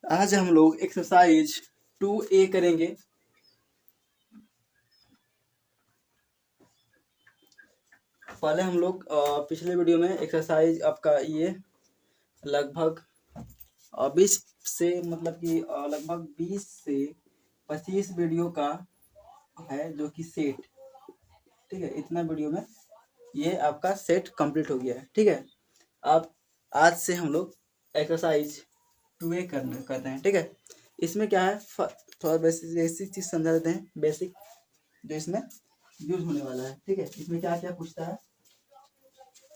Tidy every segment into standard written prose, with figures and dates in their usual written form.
आज हम लोग एक्सरसाइज 2A करेंगे। पहले हम लोग पिछले वीडियो में एक्सरसाइज आपका ये लगभग 20 से मतलब कि लगभग 20 से 25 वीडियो का है जो कि सेट, ठीक है। इतना वीडियो में ये आपका सेट कंप्लीट हो गया है, ठीक है। अब आज से हम लोग एक्सरसाइज 2A करते हैं, ठीक है। इसमें क्या है, थोड़ा बेसिक चीज़ समझा देते हैं, बेसिक जो इसमें यूज होने वाला है, ठीक है। इसमें क्या क्या पूछता है,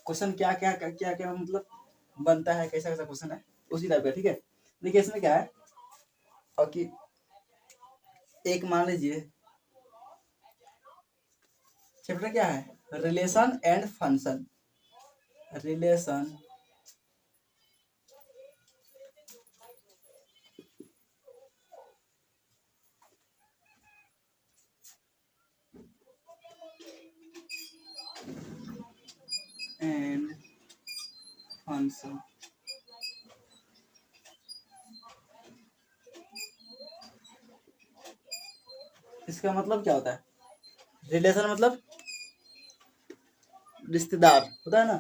क्वेश्चन क्या क्या मतलब बनता है, कैसा कैसा क्वेश्चन है उसी टाइप का, ठीक है। देखिए इसमें क्या है, और कि एक मान लीजिए चैप्टर क्या है, relation and function. Relation and function. इसका मतलब क्या होता है, रिलेशन मतलब रिश्तेदार होता है ना,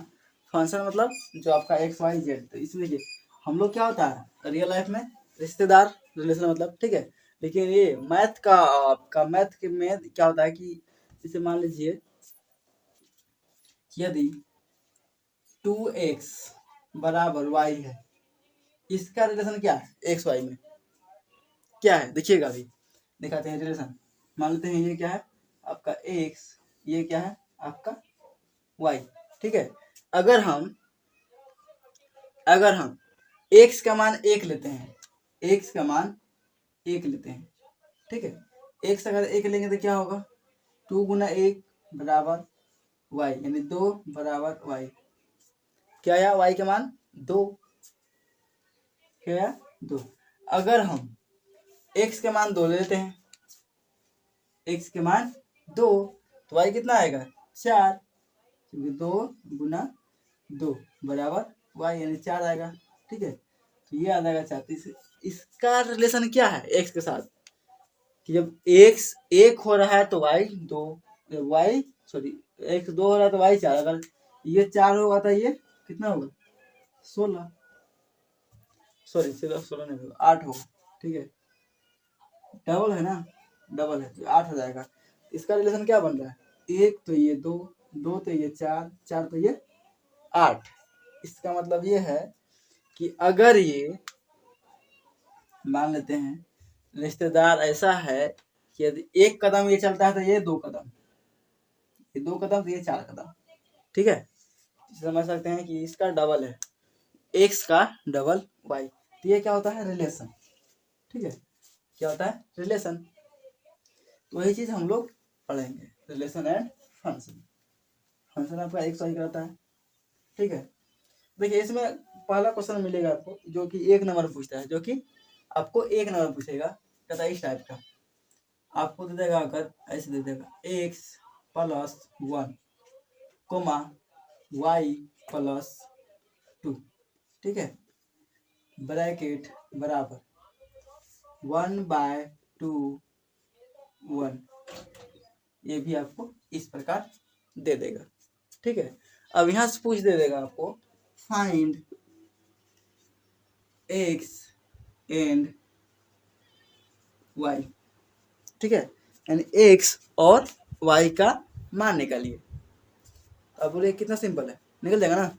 फंक्शन मतलब जो आपका XYZ। तो इसमें देखिए हम लोग क्या होता है रियल लाइफ में रिश्तेदार, रिलेशन मतलब, ठीक है। लेकिन ये मैथ का आपका मैथ के में क्या होता है कि जैसे मान लीजिए यदि 2x बराबर y है, इसका रिलेशन क्या है XY में क्या है, देखिएगा अभी दिखाते हैं रिलेशन। मान लेते हैं ये क्या है आपका x, ये क्या है आपका y, ठीक है। अगर हम x का मान 1 लेते हैं, x का मान 1 लेते हैं, ठीक है। x अगर 1 लेंगे तो क्या होगा, 2 गुना 1 बराबर y, यानी 2 बराबर y। क्या आया, y का मान 2, क्या आया 2। अगर हम x के मान 2 ले लेते हैं, x के मान 2 तो y कितना आएगा 4, क्योंकि 2 गुना 2 बराबर y, यानी 4 आएगा, ठीक है। तो ये आ जाएगा 4। इसका रिलेशन क्या है x के साथ, कि जब x 1 हो रहा है तो y 2, y सॉरी x 2 हो रहा है तो y 4। अगर ये 4 होगा तो ये कितना होगा 16, सॉरी 16 नहीं होगा 8 होगा, ठीक है। डबल है ना, डबल है तो 8 हो जाएगा। इसका रिलेशन क्या बन रहा है, 1 तो ये 2, 2 तो ये 4, 4 तो ये 8। इसका मतलब ये है कि अगर ये मान लेते हैं रिश्तेदार ऐसा है कि यदि 1 कदम ये चलता है तो ये 2 कदम, ये 2 कदम तो ये 4 कदम, ठीक है। समझ सकते हैं कि इसका डबल है x का डबल y, तो ये क्या होता है रिलेशन, ठीक है। क्या होता है रिलेशन, तो वही चीज हम लोग पढ़ेंगे, रिलेशन एंड फंक्शन। फंक्शन आपका XY का रहता है, ठीक है। देखिए इसमें पहला क्वेश्चन मिलेगा आपको जो कि 1 नंबर पूछता है, जो कि आपको 1 नंबर पूछेगा, कहता है इस टाइप का आपको दे देगा, अगर ऐसे दे देगा x plus 1 comma y plus 2, ठीक है, ब्रैकेट बराबर 1/2 1, ये भी आपको इस प्रकार दे देगा, ठीक है। अब यहाँ से पूछ दे देगा आपको फाइंड x एंड y, ठीक है, यानी x और y का मान निकालिए। अब बोले कितना सिंपल है, निकल जाएगा ना।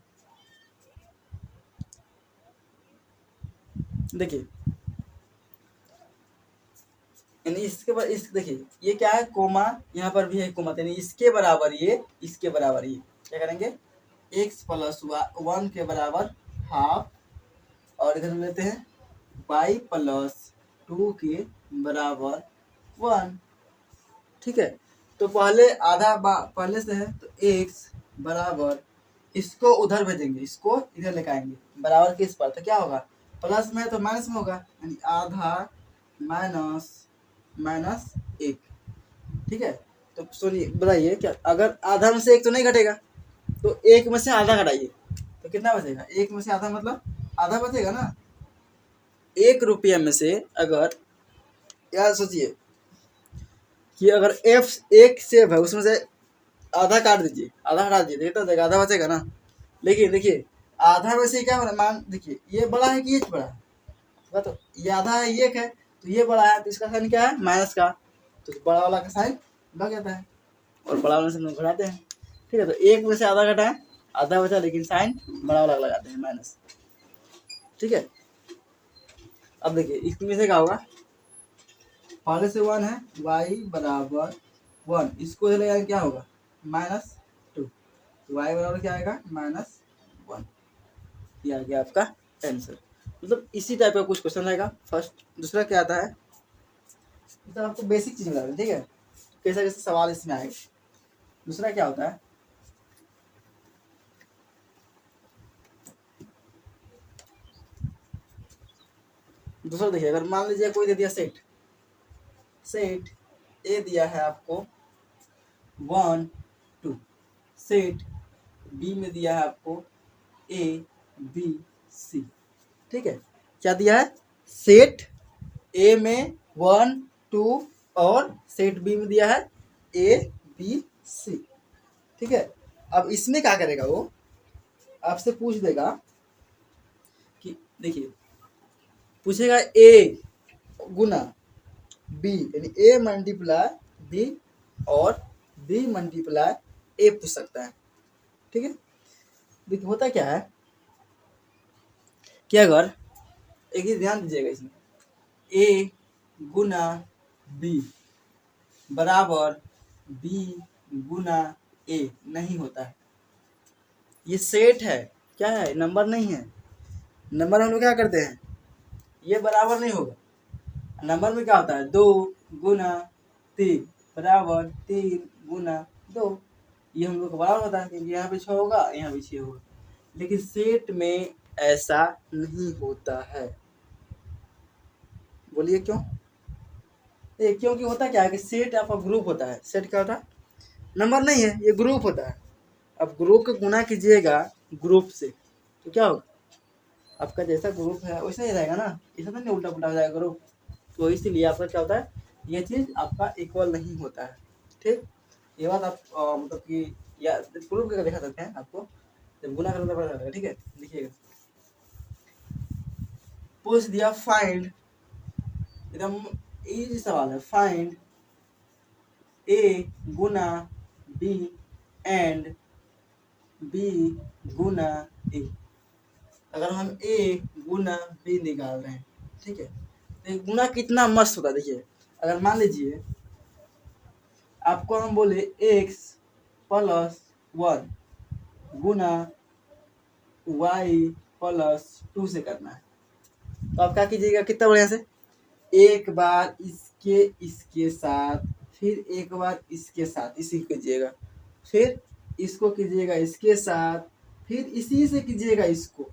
देखिए यानी इसके बाद इस देखिए ये क्या है कोमा, यहाँ पर भी है कोमा, यानी इसके बराबर ये, इसके बराबर ये, क्या करेंगे x प्लस 1 के बराबर हाफ, और इधर लेते हैं y प्लस 2 के बराबर 1, ठीक है। तो पहले आधा पहले से है तो x बराबर, इसको उधर भेजेंगे, इसको इधर लेकर आएंगे बराबर किस पर, तो क्या होगा प्लस में है तो माइनस में होगा, यानी आधा माइनस माइनस 1, ठीक है। तो सुनिए बताइए क्या, अगर आधा में से 1 तो नहीं घटेगा, तो 1 में से आधा घटाइए तो कितना बचेगा, 1 में से आधा मतलब आधा बचेगा ना, 1 रुपया में से अगर, यार सोचिए कि अगर एफ एक सेब है, उसमें से आधा काट दीजिए, आधा हटा दीजिए, देखिए तो देखिए आधा बचेगा ना। लेकिन देखिए आधा में से क्या हो रहा है, मान देखिए ये बड़ा है कि ये बड़ा है, तो ये आधा है ये एक है, तो ये बड़ा है, तो इसका साइन क्या है, माइनस का, तो बड़ा वाला का साइन लग जाता है और बड़ा वाला से हम घटाते हैं। ठीक है, तो एक में से आधा घटा है, आधा बचा, लेकिन साइन बड़ा वाला लगाते हैं माइनस। ठीक है, अब देखिए इसमें से क्या होगा, पहले से 1 है, y बराबर 1, इसको लगाएंगे क्या होगा, -2, y बराबर क्या आएगा, -1। ये आ गया आपका आंसर। मतलब इसी टाइप का कुछ क्वेश्चन आएगा फर्स्ट। दूसरा क्या आता है, मतलब आपको बेसिक चीज बता रहे हैं, ठीक है, कैसे कैसे सवाल इसमें आएगा। दूसरा क्या होता है, दूसरा देखिए, अगर मान लीजिए कोई दे दिया सेट, सेट ए दिया है आपको 1 2, सेट बी में दिया है आपको ए बी सी। ठीक है, क्या दिया है, सेट ए में 1 2 और सेट बी में दिया है ए बी सी। ठीक है, अब इसमें क्या करेगा, वो आपसे पूछ देगा कि देखिए, पूछेगा ए गुना बी, यानी ए मल्टीप्लाई बी और बी मल्टीप्लाई ए पूछ सकता है। ठीक है, देखिए होता क्या है कि अगर एक ही ध्यान दीजिएगा इसमें, ए गुना बी बराबर बी गुना ए नहीं होता है। ये सेट है, क्या है, नंबर नहीं है। नंबर हम लोग क्या करते हैं, ये बराबर नहीं होगा। नंबर में क्या होता है, 2 गुना 3 बराबर 3 गुना 2। ये हम लोग को बराबर होता है, क्योंकि यहाँ पे 6 होगा, यहाँ भी 6 होगा। लेकिन सेट में ऐसा नहीं होता है। बोलिए क्यों, क्योंकि होता क्या है कि सेट आपका ग्रुप होता है। सेट क्या होता है, नंबर नहीं है, ये ग्रुप होता है। अब ग्रुप को गुना कीजिएगा ग्रुप से, तो क्या होगा, आपका जैसा ग्रुप है वैसा ही रहेगा ना, ऐसा तो नहीं उल्टा पुल्टा हो जाएगा ग्रुप। तो इसीलिए आपका क्या होता है, ये चीज़ आपका इक्वल नहीं होता है। ठीक, ये बात आप मतलब कि या ग्रुप का दिखा सकते हैं आपको, जब गुना करना पड़ता है। ठीक है, देखिएगा, पूछ दिया फाइंड, एकदम इजी सवाल है, फाइंड ए गुना बी एंड बी गुना ए। अगर हम ए गुना बी निकाल रहे हैं, ठीक है, तो गुना कितना मस्त होगा। देखिए, अगर मान लीजिए आपको हम बोले x प्लस 1 गुना y प्लस 2 से करना है, तो आप क्या कीजिएगा, कितना बढ़िया से, एक बार इसके साथ, फिर एक बार इसके साथ, इसी कीजिएगा, फिर इसको कीजिएगा इसके साथ, फिर इसी से कीजिएगा इसको,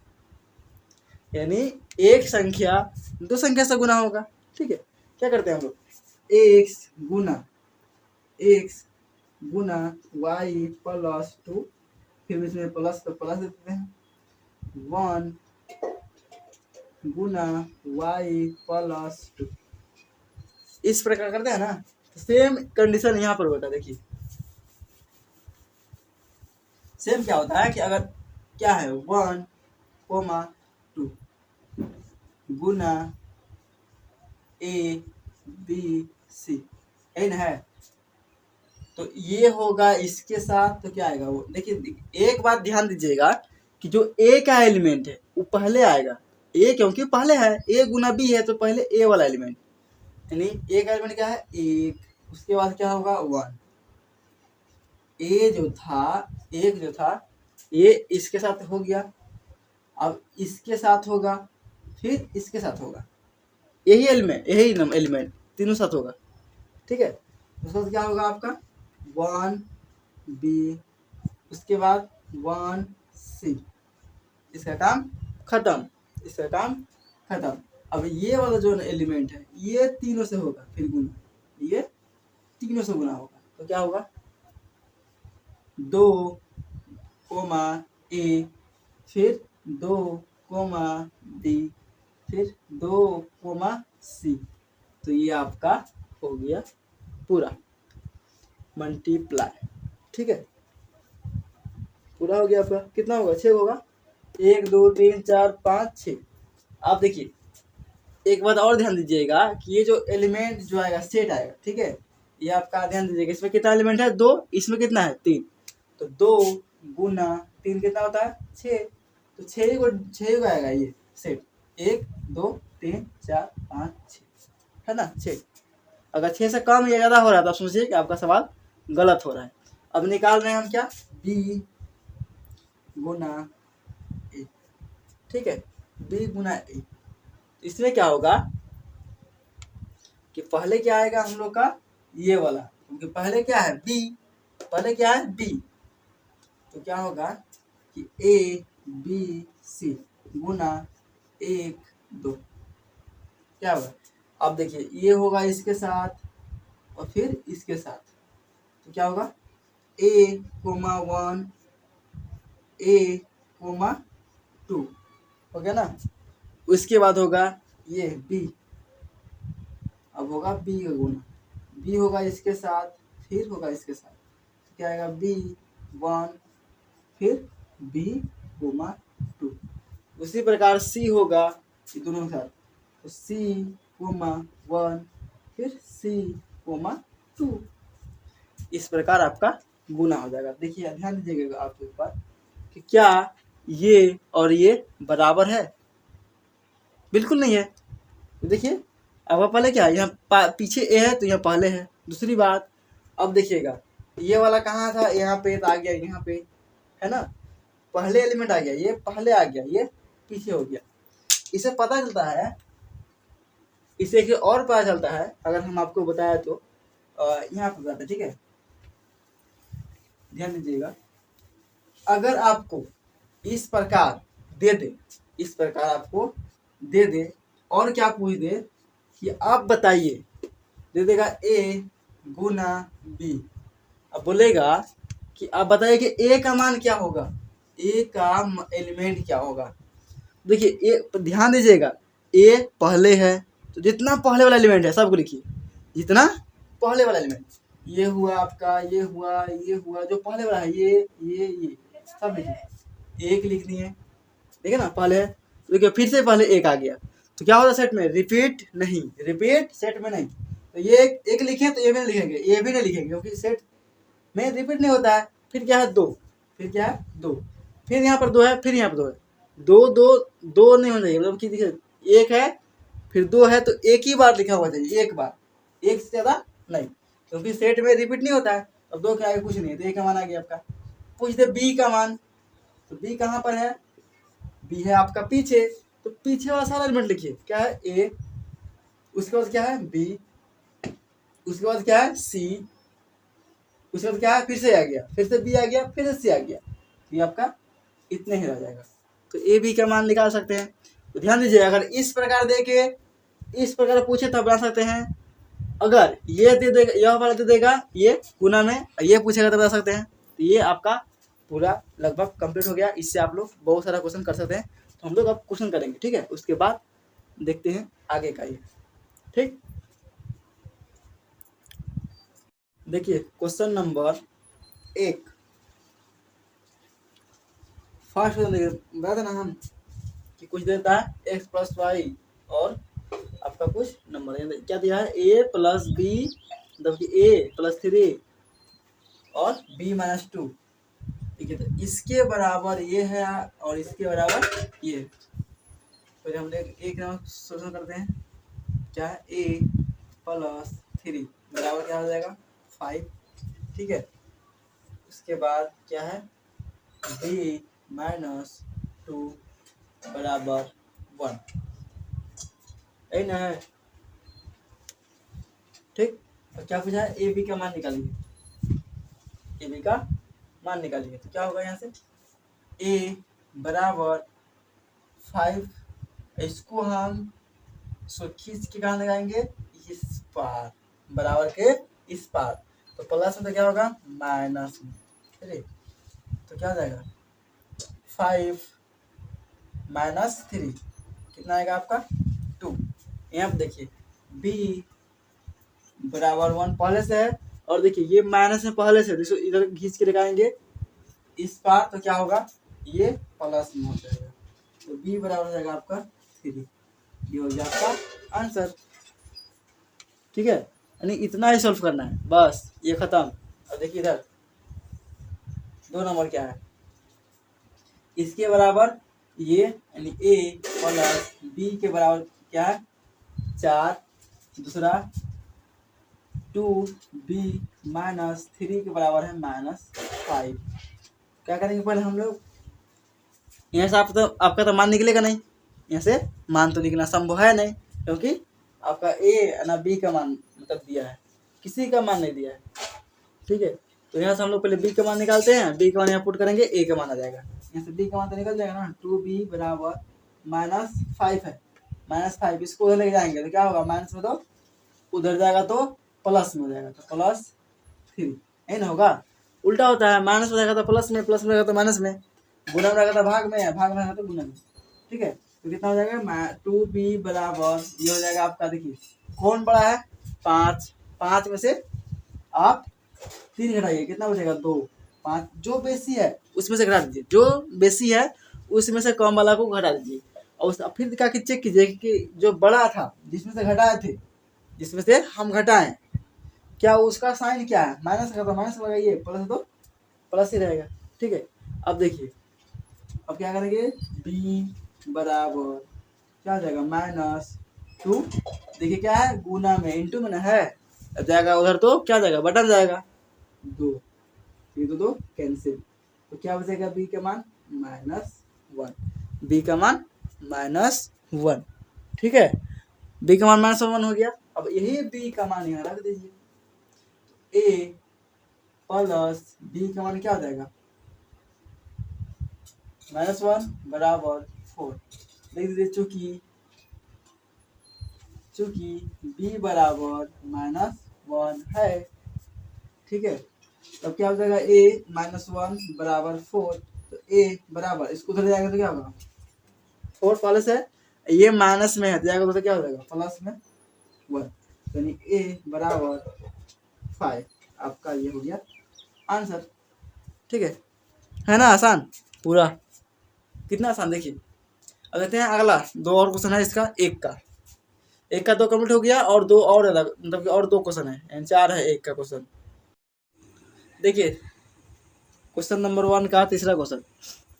यानी एक संख्या दो संख्या से गुना होगा। ठीक है, क्या करते हैं हम लोग, x गुना y प्लस 2, फिर इसमें प्लस तो प्लस देते हैं, 1 गुना y प्लस 2, इस प्रकार करते हैं ना। तो सेम कंडीशन यहाँ पर होता है। देखिए सेम क्या होता है कि अगर क्या है 1 2 गुना ए बी सी, है ना, है, तो ये होगा इसके साथ, तो क्या आएगा वो, देखिए एक बात ध्यान दीजिएगा कि जो ए का एलिमेंट है वो पहले आएगा, ए क्योंकि पहले है, ए गुना बी है तो पहले ए वाला एलिमेंट, यानी ए का एलिमेंट क्या है, एक, उसके बाद क्या होगा 1, ए जो था, एक जो था, ये इसके साथ हो गया, अब इसके साथ होगा, फिर इसके साथ होगा, यही एलिमेंट तीनों साथ होगा। ठीक है, उसके बाद क्या होगा आपका 1 बी, उसके बाद 1 सी, इसका काम खत्म, इसका काम खत्म। अब ये वाला जो एलिमेंट है ये तीनों से होगा, फिर गुना, ये तीनों से गुना होगा, तो क्या होगा 2 कोमा ए, फिर 2 कोमा बी, फिर 2 C, तो ये आपका हो गया पूरा मल्टीप्लाई। ठीक है, पूरा हो गया आपका। कितना होगा? 6 होगा। 1 2 3 4 5 6। आप देखिए एक बात और ध्यान दीजिएगा कि ये जो एलिमेंट जो आएगा सेट आएगा, ठीक है, ये आपका ध्यान दीजिएगा। इसमें कितना एलिमेंट है? 2। इसमें कितना है? 3। तो 2 गुना 3 कितना होता है? 6। तो 6 को आएगा ये सेट। 1 2 3 4 5 6, है ना? 6। अगर 6 से कम या ज़्यादा हो रहा है तो सोचिए कि आपका सवाल गलत हो रहा है। अब निकाल रहे हैं हम क्या? b गुना a। ठीक है, b गुना a। इसमें क्या होगा कि पहले क्या आएगा हम लोग का? ये वाला, क्योंकि पहले क्या है? b। पहले क्या है? b। तो क्या होगा कि a b c गुना 1 2। क्या होगा? अब देखिए ये होगा इसके साथ और फिर इसके साथ, तो क्या होगा? a, 1 a, 2 हो गया ना? उसके बाद होगा ये b। अब होगा b का गुना, b होगा इसके साथ फिर होगा इसके साथ, तो क्या आएगा? b 1 फिर b, 2। उसी प्रकार c होगा ये दोनों के साथ, तो c, 1 फिर c, 2। इस प्रकार आपका गुना हो जाएगा। देखिए ध्यान दीजिएगा आप एक बार कि क्या ये और ये बराबर है? बिल्कुल नहीं है। तो देखिए अब पहले क्या है? यहाँ पीछे ए है तो यहाँ पहले है। दूसरी बात, अब देखिएगा ये वाला कहाँ था? यहाँ पे तो आ गया यहाँ पे, है ना? पहले एलिमेंट आ गया, ये पहले आ गया, ये पीछे हो गया। इसे पता चलता है, इसे एक और पता चलता है अगर हम आपको बताया तो यहाँ पे बताते, ठीक है? ध्यान दीजिएगा, अगर आपको इस प्रकार दे दे, इस प्रकार आपको दे दे और क्या पूछ दे कि आप बताइए, दे देगा a गुना b। अब बोलेगा कि आप बताइए कि a का मान क्या होगा, a का एलिमेंट क्या होगा। देखिए a, ध्यान दीजिएगा, a पहले है तो जितना पहले वाला एलिमेंट है सबको लिखिए, जितना पहले वाला एलिमेंट, ये हुआ आपका, ये हुआ, ये हुआ, जो पहले वाला है ये सब लिखिए। एक लिख दिए, ठीक है ना? पहले है, देखिए फिर से पहले एक आ गया, तो क्या होता है सेट में? रिपीट नहीं, रिपीट सेट में नहीं। तो ये एक लिखे तो ये भी नहीं लिखेंगे, ये भी नहीं लिखेंगे, क्योंकि सेट में रिपीट नहीं होता है। फिर क्या है? 2। फिर क्या है? 2। फिर यहाँ पर 2 है, फिर यहाँ पर 2 है। 2 2 2 नहीं होना चाहिए, मतलब कि देखिए 1 है फिर 2 है तो एक ही बार लिखा हुआ चाहिए, एक बार, एक से ज़्यादा नहीं, क्योंकि सेट में रिपीट नहीं होता है। अब 2 के आगे कुछ नहीं है, तो ए का मान आ गया आपका। पूछते बी का मान, तो बी कहाँ पर है? बी है आपका पीछे, तो पीछे वाला सारा एलिमेंट लिखिए। क्या है? ए, उसके बाद क्या है? बी, उसके बाद क्या है? सी, उसके बाद क्या है? फिर से आ गया, फिर से बी आ गया, फिर से सी आ गया, ये आपका इतने ही रह जाएगा। तो ए बी का मान निकाल सकते हैं। तो ध्यान दीजिए, अगर इस प्रकार दे के इस प्रकार पूछे तब बना सकते हैं। अगर ये दे देगा, यह वाला दे देगा ये गुना में, ये पूछेगा तब बता सकते हैं। तो ये आपका पूरा लगभग कंप्लीट हो गया। इससे आप लोग बहुत सारा क्वेश्चन कर सकते हैं। तो हम लोग अब क्वेश्चन करेंगे, ठीक है? उसके बाद देखते हैं आगे का ये, ठीक। देखिए क्वेश्चन नंबर 1, फर्स्ट क्वेश्चन बता देना हम कि कुछ देता है x प्लस वाई और आपका कुछ नंबर क्या दिया है? a प्लस बी, मतलब कि a प्लस 3 और b माइनस 2, ठीक है? तो इसके बराबर ये है और इसके बराबर ये। फिर हम एक नंबर सोल्यूशन करते हैं। क्या है? a प्लस 3 बराबर क्या हो जाएगा? 5, ठीक है? उसके बाद क्या है? b माइनस 2 बराबर 1, यही ना है, ठीक। और क्या पूछा है? ए बी का मान निकालिए, ए बी का मान निकालिए। तो क्या होगा यहाँ से? ए बराबर 5, इसको हम खींच के कहाँ लगाएंगे? इस पार, बराबर के इस पार, तो प्लस में तो क्या होगा? माइनस में, ठीक। तो क्या हो जाएगा? 5 माइनस 3 कितना आएगा आपका 2। यहाँ पे देखिए b बराबर 1 पहले से है, और देखिए ये माइनस में पहले से, देखो इधर खींच के लगाएंगे इस पार तो क्या होगा, ये प्लस में हो जाएगा, तो b बराबर हो जाएगा आपका 3। ये हो गया आपका आंसर। ठीक है, यानी इतना ही सॉल्व करना है बस, ये खत्म। अब देखिए इधर 2 नंबर क्या है, इसके बराबर ये यानी a प्लस b के बराबर क्या है 4, दूसरा 2b माइनस 3 के बराबर है -5। क्या करेंगे पहले हम लोग, यहाँ से आपका तो मान निकलेगा नहीं, यहाँ से मान तो निकलना संभव है नहीं, क्योंकि आपका a ना b का मान मतलब दिया है, किसी का मान नहीं दिया है। ठीक है, तो यहाँ से हम लोग पहले b का मान निकालते हैं, b का मान यहाँ पुट करेंगे, a का मान आ जाएगा, यहाँ से b का मान तो निकल जाएगा ना, 2b बराबर -5 है, -5 इसको उधर लेके जाएंगे तो क्या होगा, माइनस में तो उधर जाएगा तो प्लस में हो जाएगा, तो +3 यही ना होगा। उल्टा होता है, माइनस में जाएगा तो प्लस में, प्लस में जाएगा तो माइनस में, गुना में रहेगा तो भाग में, भाग में रहेगा तो गुना में। ठीक है, तो कितना हो जाएगा 2b बराबर ये हो जाएगा आपका, देखिए कौन बड़ा है 5, 5 में से आप 3 घटाइए, कितना बचेगा 2, 5 जो बेसी है उसमें से घटा दीजिए, जो बेसी है उसमें से कम वाला को घटा दीजिए, और फिर क्या कि चेक कीजिए कि जो बड़ा था जिसमें से घटाए थे, जिसमें से हम घटाएं, क्या उसका साइन क्या है, माइनस का, तो माइनस लगाइए, प्लस तो प्लस ही रहेगा। ठीक है, अब देखिए अब क्या करेंगे, b बराबर क्या हो जाएगा -2, देखिए क्या है गुना में, इंटू में ना है, अब जाएगा उधर तो क्या जाएगा बटन जाएगा 2, ये तो कैंसिल, तो क्या बचेगा b का मान -1, b का मान -1। ठीक है, b का मान -1 हो गया। अब यही b का मान यहाँ रख दीजिए, a प्लस b का मान क्या हो जाएगा -1 बराबर 4, लिख दीजिए, चूंकि b बराबर -1 है। ठीक है, तब क्या हो जाएगा a -1 बराबर 4, तो a बराबर इसको उधर जाएगा तो क्या होगा 4 पहले से, ये माइनस में है तो जाएगा तो क्या हो जाएगा प्लस में 1, यानी a बराबर 5, आपका ये हो गया आंसर। ठीक है ना, आसान पूरा, कितना आसान। देखिए अब देखते हैं अगला, 2 और क्वेश्चन है इसका, एक का 2 कंप्लीट हो गया, और 2 और मतलब और 2 क्वेश्चन है, यानी 4 है एक का क्वेश्चन। देखिए क्वेश्चन नंबर 1 का तीसरा क्वेश्चन,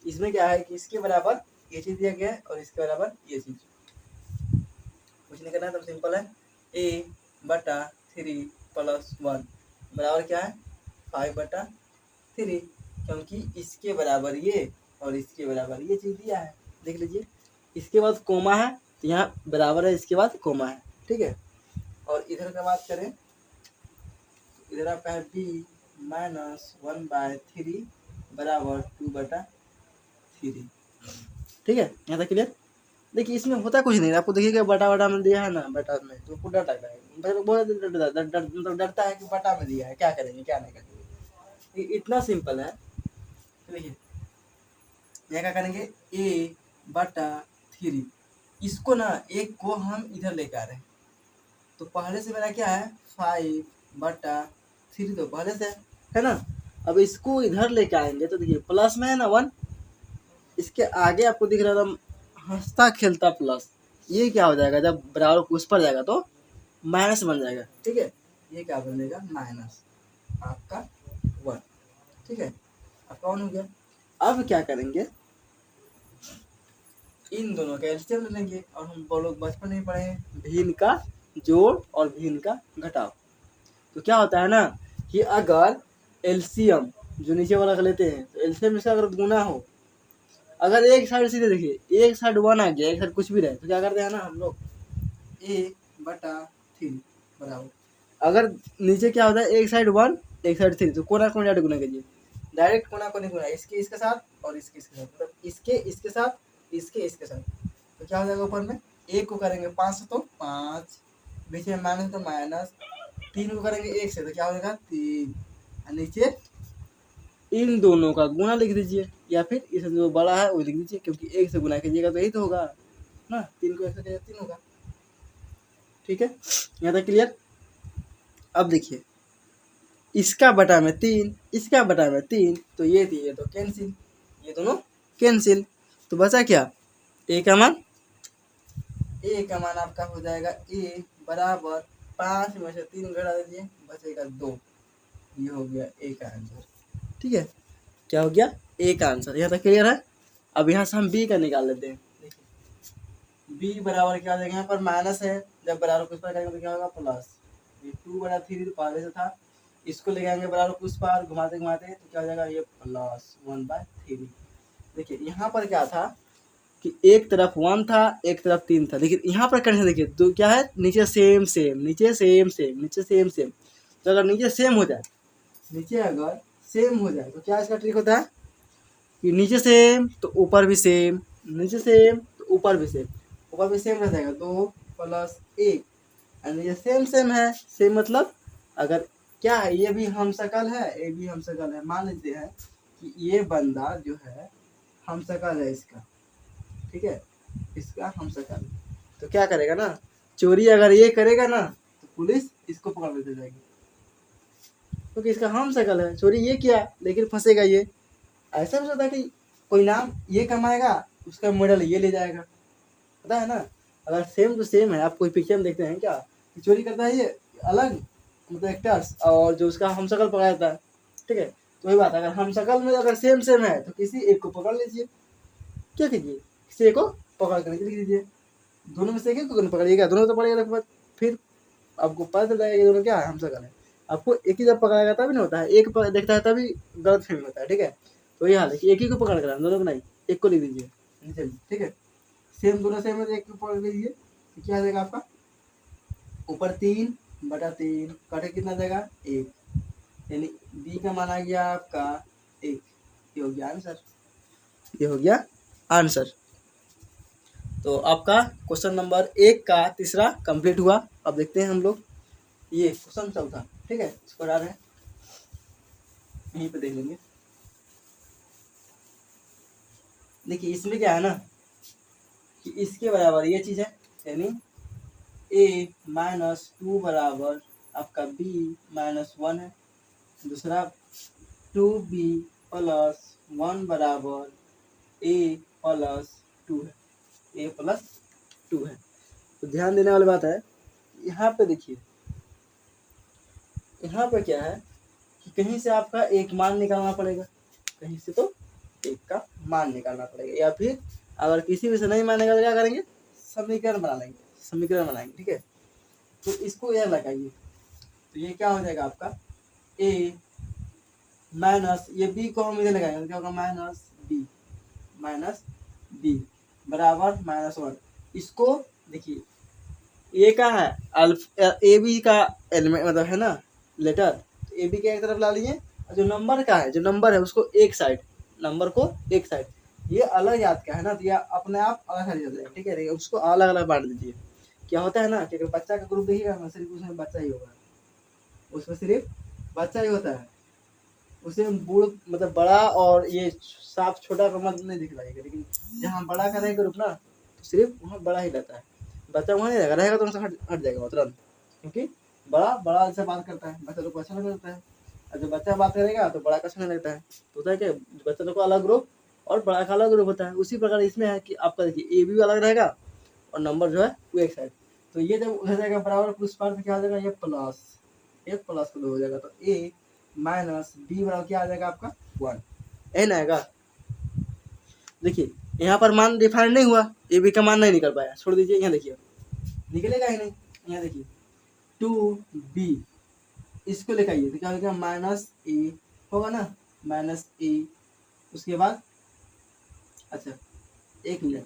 इसमें क्या है कि इसके बराबर ये चीज़ दिया गया है और इसके बराबर ये चीज़, कुछ नहीं करना है, तो सिंपल है, a/3 + 1 बराबर क्या है 5/3, क्योंकि इसके बराबर ये और इसके बराबर ये चीज़ दिया है। देख लीजिए, इसके बाद कोमा है तो यहाँ बराबर है, इसके बाद कोमा है। ठीक है, और इधर का बात करें तो इधर आपका है b -1/3 बराबर 2/3। ठीक है, यहाँ तक क्लियर। देखिए इसमें होता कुछ नहीं, आपको देखिएगा बटा में दिया है ना, बटा में तो पूरा टाइप है, बहुत मतलब डरता है कि बटा में दिया है, क्या करेंगे क्या नहीं करेंगे, इतना सिंपल है। देखिए यहाँ क्या करेंगे a/3, इसको ना एक को हम इधर लेकर आ रहे हैं, तो पहले से मेरा क्या है 5/3, तो पहले से है ना। अब इसको इधर लेके आएंगे तो देखिए प्लस में है ना 1, इसके आगे आपको दिख रहा था हंसता खेलता प्लस, ये क्या हो जाएगा जब बराबर उस पर जाएगा तो माइनस बन जाएगा। ठीक है, ये क्या बनेगा माइनस आपका 1। ठीक है, आपका 1 हो गया। अब क्या करेंगे, इन दोनों का एलसीएम ले लेंगे, और हम लोग बचपन में पढ़े हैं भिन्न का जोड़ और भिन्न का घटाव। तो क्या होता है ना कि अगर एलसीएम जो नीचे वाला का लेते हैं, तो एलसीएम इसका अगर गुना हो, अगर एक साइड सीधे देखिए एक साइड 1 आ गया, एक साइड कुछ भी रहे, तो क्या करते हैं ना हम लोग a/3 बराबर, अगर नीचे क्या होता है एक साइड 1 एक साइड 3, तो कोना कोना डायरेक्ट गुना कीजिए, डायरेक्ट कोना कोनी गुना, इसके साथ और इसके साथ, मतलब इसके साथ इसके साथ, तो क्या हो जाएगा ऊपर में, एक को करेंगे 5 तो 5, बीच में माइनस तो माइनस, 3 को करेंगे 1 से तो क्या हो जाएगा 3, और नीचे इन दोनों का गुना लिख दीजिए, या फिर इससे जो बड़ा है वो लिख दीजिए, क्योंकि 1 से गुना कीजिएगा तो यही तो होगा। ना, 3 को 1 से किया 3 होगा। ठीक है, यहाँ तक क्लियर। अब देखिए इसका बटा में 3, इसका बटा में 3, तो ये थी ये तो कैंसिल, ये दोनों कैंसिल। तो बचा क्या, ए का मान, ए का मान आपका हो जाएगा ए बराबर 5 में से 3 घटा दीजिए, बचेगा 2। ये हो गया ए का आंसर। ठीक है, क्या हो गया, ए का आंसर। यहाँ तक क्लियर है। अब यहाँ से हम बी का निकाल लेते हैं। देखिए बी बराबर क्या हो जाएगा, यहाँ पर माइनस है, जब बराबर कुछ पर करेंगे तो क्या होगा, प्लस। ये 2/3 तो पहले से था, इसको ले आएंगे बराबर कुछ पर, घुमाते घुमाते तो क्या हो जाएगा, ये प्लस 1/3। देखिए यहाँ पर क्या था कि एक तरफ 1 था, एक तरफ 3 था, लेकिन यहाँ पर कंडीशन देखिए तो क्या है, नीचे सेम सेम, नीचे सेम सेम, नीचे सेम सेम। तो अगर नीचे सेम हो जाए, नीचे अगर सेम हो जाए तो क्या इसका ट्रिक होता है कि नीचे सेम तो ऊपर भी सेम, नीचे सेम तो ऊपर भी सेम, ऊपर भी सेम रह जाएगा 2 + 1। एंड ये सेम सेम है, सेम मतलब अगर क्या है, ये भी हम शकल है, ये भी हम शकल है। मान लेते हैं कि ये बंदा जो है हम शकल है इसका, ठीक है, इसका हम शकल, तो क्या करेगा ना, चोरी अगर ये करेगा ना तो पुलिस इसको पकड़ लेते जाएगी, क्योंकि इसका हम शकल है। चोरी ये किया लेकिन फंसेगा ये। ऐसा भी होता है कि कोई नाम ये कमाएगा, उसका मेडल ये ले जाएगा, पता है ना। अगर सेम टू सेम है, आप कोई पिक्चर में देखते हैं क्या कि चोरी करता है ये अलग, मतलब एक्टर्स, और जो उसका हम शकल पकड़ा जाता है, ठीक है। तो वही बात, अगर हम शकल में अगर सेम सेम है तो किसी एक को पकड़ लीजिए, क्या कीजिए, किसी एक को पकड़ कर लिख दीजिए, दोनों में से एक को पकड़िएगा, दोनों तो पड़ेगा, तो फिर आपको पता चल जाएगा कि दोनों क्या है, हम शकल है। आपको एक ही जब पकड़ाएगा तभी नहीं होता है, एक देखता है तभी गलत फहमी होता है, ठीक है। तो ये हाल है कि एक ही को पकड़ कर, दोनों को नहीं, एक को लिख दीजिए नीचे में, ठीक है। सेम दोनों सेम है तो एक को पकड़ लीजिए, तो क्या आ जाएगा आपका, ऊपर 3/3 कटे कितना जाएगा 1, यानी बी का मान आ गया आपका 1। ये हो गया आंसर, ये हो गया आंसर। तो आपका क्वेश्चन नंबर 1 का तीसरा कंप्लीट हुआ। अब देखते हैं हम लोग ये क्वेश्चन चौथा, ठीक है, इसको आ रहे हैं यहीं पे देख लेंगे। देखिए इसमें क्या है ना कि इसके बराबर ये चीज है, यानी a-2 बराबर आपका b-1 है। दूसरा 2b + 1 बराबर a+2 है, a+2 है। तो ध्यान देने वाली बात है, यहाँ पे देखिए, यहाँ पे क्या है कि कहीं से आपका एक मान निकालना पड़ेगा, कहीं से तो एक का मान निकालना पड़ेगा, या फिर अगर किसी भी से नहीं मानेगा तो क्या करेंगे, समीकरण बना लेंगे, समीकरण बनाएंगे, ठीक है। तो इसको यह लगाइए, तो ये क्या हो जाएगा आपका a माइनस, ये b को हम इधर लगाएंगे तो क्या होगा, -b बराबर -1। इसको देखिए, ए का है ए बी का एलिमेंट, मतलब है ना लेटर, ए बी के एक तरफ ला लिए, और जो नंबर का है, जो नंबर है उसको एक साइड, नंबर को एक साइड, ये अलग याद का है ना, तो ये अपने आप अलग साइड हो जाएगा, ठीक है। उसको अलग अलग बांट दीजिए। क्या होता है ना कि अगर बच्चा का ग्रुप देखिएगा ना, सिर्फ उसमें बच्चा ही होगा, उसमें सिर्फ बच्चा ही होता है, उसमें बूढ़ मतलब बड़ा और ये सांप छोटा का मतलब नहीं दिख पाएगा, लेकिन जहाँ बड़ा का रहेगा ग्रुप ना, तो सिर्फ वहाँ बड़ा ही रहता है, बच्चा वहाँ नहीं रहेगा तो उनसे हट जाएगा तुरंत, क्योंकि बड़ा बड़ा से बात करता है, बच्चा लोग को अच्छा नहीं लगता है, और जब बच्चा बात करेगा तो बड़ा का अच्छा नहीं लगता है। तो होता है क्या, बच्चा लोग को अलग ग्रुप और बड़ा का अलग ग्रुप होता है। उसी प्रकार इसमें है कि आपका देखिए ए भी अलग रहेगा और नंबर जो है वो एक साइड। तो ये जब उधर जाएगा बराबर उस पार पे क्या आ जाएगा, ये प्लस, एक प्लस को 2 हो जाएगा, तो a माइनस b बराबर क्या आ जाएगा आपका 1, एन आएगा। देखिए यहाँ पर मान डिफाइन नहीं हुआ, ए बी का मान नहीं निकल पाया, छोड़ दीजिए, यहाँ देखिए निकलेगा ही नहीं। यहाँ देखिए 2b, इसको लेकर आइए तो क्या होगा, -a होगा ना, -a। उसके बाद अच्छा एक मिनट,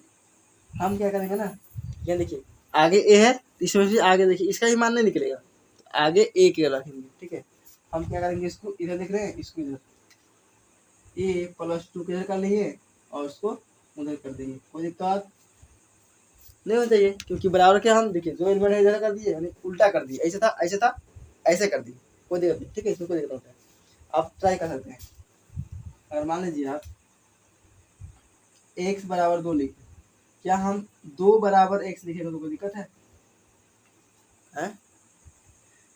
हम क्या करेंगे ना, यहाँ देखिए आगे a है, इसमें से आगे देखिए इसका ही मान नहीं निकलेगा, तो आगे a के रखेंगे, ठीक है। हम क्या करेंगे, इसको इधर देख रहे हैं, इसको इधर a+2 किधर कर लिए और उसको उधर कर देंगे, कोई दिक्कत नहीं होना चाहिए, क्योंकि बराबर क्या हम देखिए जो एलिमेंट है इधर कर दिए, यानी उल्टा कर दिए, ऐसे था ऐसे था ऐसे कर दिए, कोई दिक्कत नहीं, ठीक है, इसमें कोई दिक्कत नहीं है। आप ट्राई कर सकते हैं। अगर मान लीजिए आप x बराबर 2 लिखे, क्या हम 2 बराबर x लिखेंगे तो कोई दिक्कत है?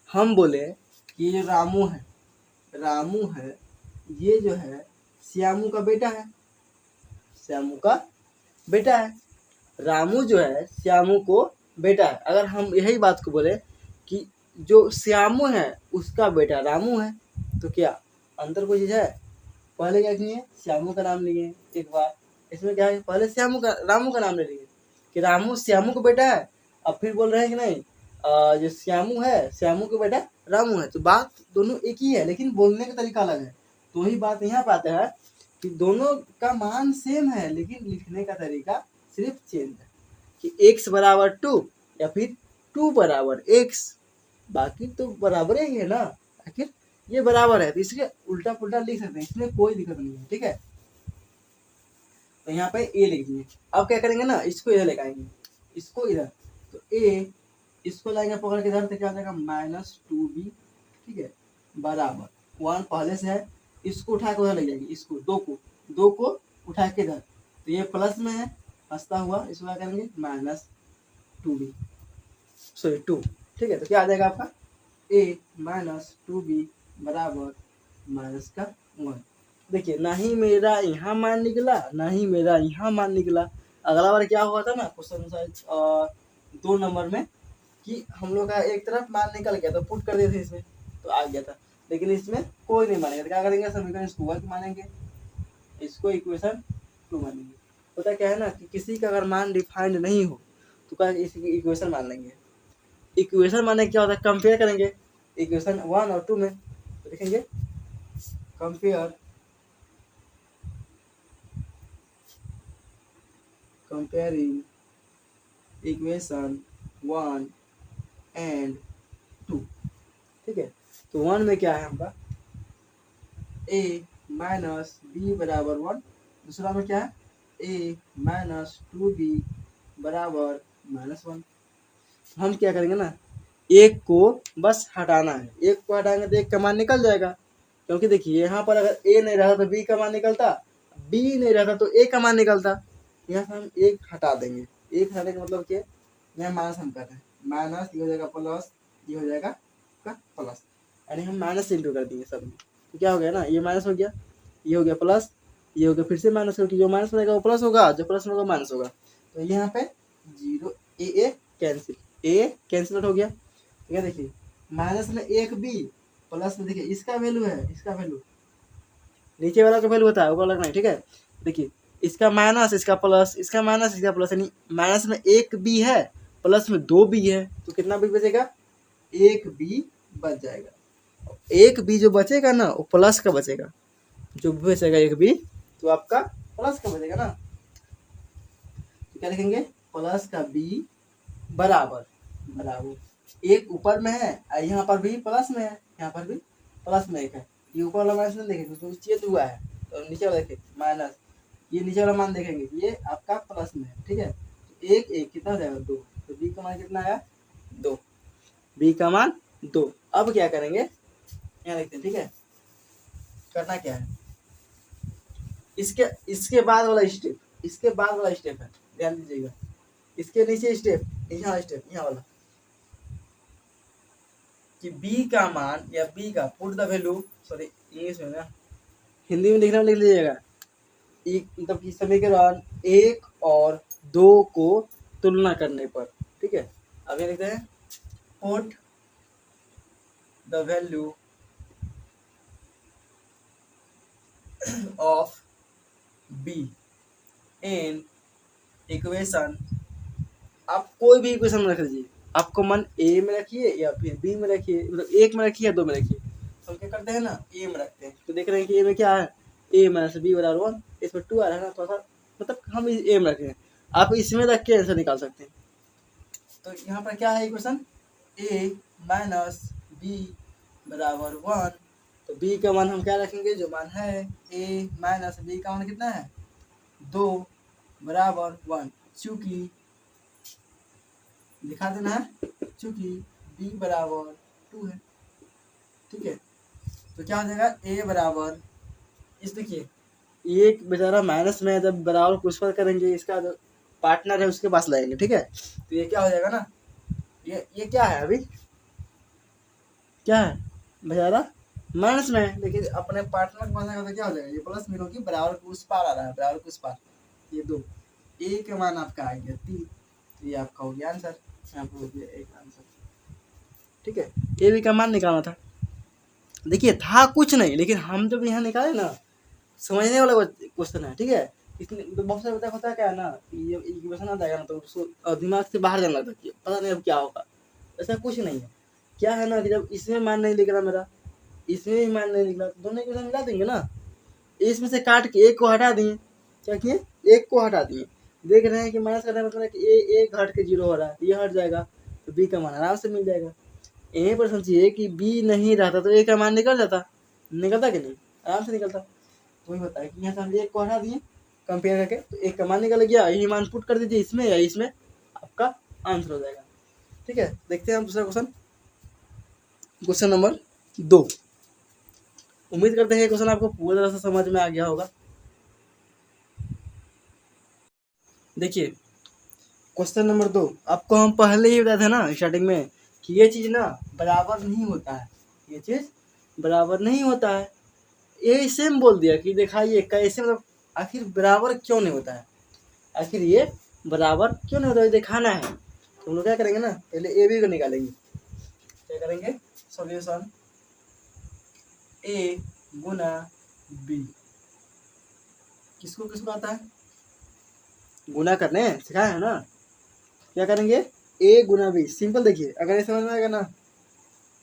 हम बोले कि ये जो रामू है ये जो है श्यामू का बेटा है, श्यामू का बेटा है। रामू जो है श्यामू को बेटा है। अगर हम यही बात को बोले कि जो श्यामू है उसका बेटा रामू है, तो क्या अंतर कोई चीज है? पहले क्या किए, श्यामू का नाम लिए एक बार, इसमें क्या है, पहले रामू का नाम ले लिए कि रामू श्यामू का बेटा है। अब फिर बोल रहे हैं कि नहीं, जो श्यामू है श्यामू का बेटा रामू है। तो बात दोनों एक ही है, लेकिन बोलने का तरीका अलग है। तो वही बात यहाँ पे आता है कि दोनों का मान सेम है, लेकिन लिखने का तरीका सिर्फ चेंज है कि x बराबर 2 या फिर 2 बराबर x, बाकी तो बराबर ही है ना। आखिर ये बराबर है तो इसलिए उल्टा पुल्टा लिख सकते हैं, इसमें कोई दिक्कत नहीं है। ठीक है, तो यहाँ पे a लिख दिए। अब क्या करेंगे ना, इसको इधर लेकर आएंगे, इसको इधर, तो a इसको लाएंगे पकड़ के इधर, तो क्या हो जाएगा -2b। ठीक है, बराबर 1 पहले से है, इसको उठा के उधर ले जाएंगे, इसको दो को उठा के इधर, तो ये प्लस में है हंसता हुआ, इसको क्या करेंगे -2b, सॉरी 2। ठीक है, तो क्या आ जाएगा आपका a -2b बराबर -1। देखिए ना ही मेरा यहाँ मान निकला ना ही मेरा यहाँ मान निकला। अगला बार क्या हुआ था ना क्वेश्चन 2 नंबर में कि हम लोग का एक तरफ मान निकल गया तो पुट कर दिए थे इसमें, तो आ गया था, लेकिन इसमें कोई नहीं मानेगा। तो क्या करेंगे, समीकरण इसको 1 मानेंगे, इसको इक्वेशन 2 मानेंगे। पता क्या है ना कि किसी का अगर मान डिफाइंड नहीं हो तो क्या इसकी इक्वेशन मान लेंगे। इक्वेशन माने क्या होता है, कंपेयर करेंगे इक्वेशन 1 और 2 में, तो देखेंगे कंपेयरिंग इक्वेशन 1 एंड 2। ठीक है, तो 1 में क्या है हमारा a -b बराबर 1, दूसरा में क्या है a -2b बराबर -1। हम क्या करेंगे ना, एक को बस हटाना है, एक को हटाएंगे तो एक का मान निकल जाएगा, क्योंकि देखिए यहाँ पर अगर a नहीं रहता तो b का मान निकलता, b नहीं रहता तो a का मान निकलता। यहाँ से हम एक हटा देंगे, एक हटाने का मतलब क्या, यहाँ माइनस हम कर रहे हैं, माइनस ये हो जाएगा प्लस, ये हो जाएगा प्लस, यानी हम माइनस इंटू कर देंगे सब में। तो क्या हो गया ना, ये माइनस हो गया, ये हो गया प्लस, ये हो गया फिर से माइनस, क्योंकि जो माइनस रहेगा वो प्लस होगा, जो प्लस होगा माइनस होगा। तो यहाँ पे 0 a cancel, a cancel out हो गया। क्या देखिए माइनस में एक b, प्लस में देखिए इसका वैल्यू है, इसका वैल्यू नीचे वाला का वैल्यू होता है, ऊपर वाला नहीं। ठीक है, देखिए इसका माइनस इसका प्लस, इसका माइनस इसका प्लस, यानी माइनस में एक b है प्लस में 2 b है, तो कितना b बचेगा, एक b बच जाएगा। एक b जो बचेगा ना वो प्लस का बचेगा, जो भी बचेगा एक b तो आपका प्लस का बचेगा ना। तो क्या लिखेंगे, प्लस का b बराबर एक ऊपर में है, यहाँ पर भी प्लस में है, यहाँ पर भी प्लस में एक है, ये ऊपर वाला माइनस नहीं देखेंगे तो चेंज हुआ है, तो नीचे वाला देखें माइनस, ये नीचे वाला मान देखेंगे ये आपका प्लस में है। ठीक है, तो एक एक कितना हो जाएगा 2, तो b का मान कितना आया 2, b का मान 2। अब क्या करेंगे, यहाँ लिखते हैं। ठीक है, करना क्या है, इसके बाद वाला स्टेप है, ध्यान दीजिएगा, इसके नीचे स्टेप, यहाँ स्टेप, यहाँ वाला कि b का मान या b का put the value, sorry English में ना, हिंदी में लिखना लिख लीजिएगा, मतलब कि समीकरण 1 और 2 को तुलना करने पर। ठीक है, अब ये लिखते हैं put the value of b in equation, आप कोई भी इक्वेशन रख लीजिए, आपको मन a में रखिए या फिर b में रखिए, मतलब 1 में रखिए या 2 में रखिए। तो हम क्या करते हैं ना, a में रखते हैं, तो देख रहे हैं कि a में क्या है, a - b बराबर 1, इसमें 2 आ रहा है ना, थोड़ा सा मतलब हम a में रखे हैं, आप इसमें रख के आंसर निकाल सकते हैं। तो यहाँ पर क्या है इक्वेशन, a - b बराबर 1, तो b का मान हम क्या रखेंगे, जो मान है a - b का मान कितना है 2 बराबर 1, चूंकि दिखा देना है, चूंकि b बराबर 2 है। ठीक है, तो क्या हो जाएगा a बराबर, इस देखिए एक बेचारा माइनस में है, जब बराबर कुछ पर करेंगे इसका पार्टनर है उसके पास लगाएंगे, ठीक है। तो ये क्या हो जाएगा ना, ये क्या है अभी, क्या है बेचारा माइनस में है, लेकिन अपने पार्टनर के पास आएगा तो क्या हो जाएगा, ये प्लस में होगी, बराबर के उस पार आ रहा है, बराबर के उस पार, ये 2, ए का मान आपका आ गया 3, तो ये आपका हो गया आंसर, यहाँ पर हो गया एक आंसर, ठीक है। ए बी का मान निकालना था। देखिए था कुछ नहीं, लेकिन हम जब यहाँ निकाले ना, समझने वाला क्वेश्चन है, ठीक है। इसमें तो बहुत सारे बच्चा होता है क्या है ना, ये इक्वेशन आता है ना तो उसको दिमाग से बाहर जाने लगता है, पता नहीं अब क्या होगा। ऐसा कुछ नहीं है, क्या है ना कि जब इसमें मान नहीं निकला मेरा, इसमें भी मान नहीं निकला, तो दोनों इक्वेशन मिला देंगे ना, इसमें से काट के एक को हटा दिए, क्या किए, एक को हटा दिए, देख रहे हैं कि माइनस करने का मतलब है कि एक घट के 0 हो रहा है, ये हट जाएगा तो बी का मान आराम से मिल जाएगा। यहीं पर समझिए कि बी नहीं रहता तो ए का मान निकल जाता, निकलता कि नहीं, आराम से निकलता। तो वही बताया कि यहाँ से हम एक को हटा दिए कंपेयर करके, तो एक का मान निकल गया, यही मान पुट कर दीजिए इसमें या इसमें, आपका आंसर हो जाएगा, ठीक है। देखते हैं हम दूसरा क्वेश्चन, क्वेश्चन नंबर 2। उम्मीद करते हैं क्वेश्चन आपको पूरी तरह से समझ में आ गया होगा। देखिए क्वेश्चन नंबर 2, आपको हम पहले ही बताए थे ना स्टार्टिंग में कि ये चीज़ ना बराबर नहीं होता है, ये चीज़ बराबर नहीं होता है। ये सेम बोल दिया कि दिखाइए कैसे, मतलब आखिर बराबर क्यों नहीं होता है, आखिर ये बराबर क्यों नहीं होता है दिखाना है। तो हम लोग क्या करेंगे ना, पहले ए बी को निकालेंगे, क्या करेंगे, सॉल्यूशन ए गुना बी, किसको किसको आता है, गुना करने सिखाया है ना, क्या करेंगे, ए गुना बी, सिंपल। देखिए अगर ये समझ में आएगा ना,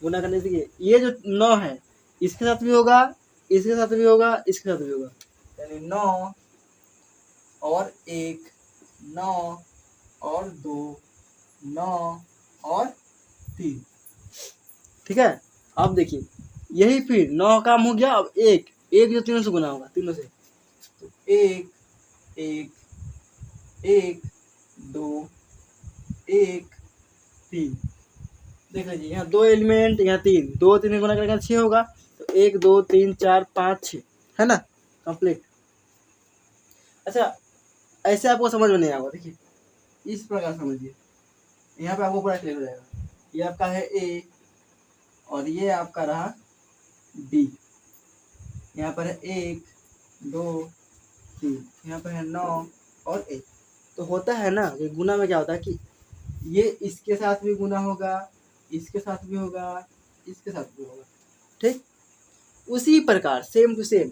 गुना करने से ये जो 9 है इसके साथ भी होगा, इसके साथ भी होगा, इसके साथ भी होगा, यानी 9 और 1, 9 और 2, 9 और 3, ठीक है। अब देखिए यही फिर 9 काम हो गया, अब एक जो तीनों से गुना होगा, तीनों से, तो 1 1 1 2 1 3, देख लीजिए यहाँ 2 एलिमेंट, यहाँ 3, 2 3 गुना करेंगे 6 होगा, तो 1 2 3 4 5 6, है ना, कंप्लीट। अच्छा ऐसे आपको समझ में नहीं आएगा, देखिए इस प्रकार समझिए, यहाँ पे आपको पूरा क्लियर हो जाएगा, ये आपका है ए और ये आपका रहा डी, यहाँ पर है 1 2 3, यहाँ पर है 9 और 1। तो होता है ना कि गुना में क्या होता है कि ये इसके साथ भी गुना होगा, इसके साथ भी होगा, इसके साथ भी होगा, ठीक। उसी प्रकार सेम टू सेम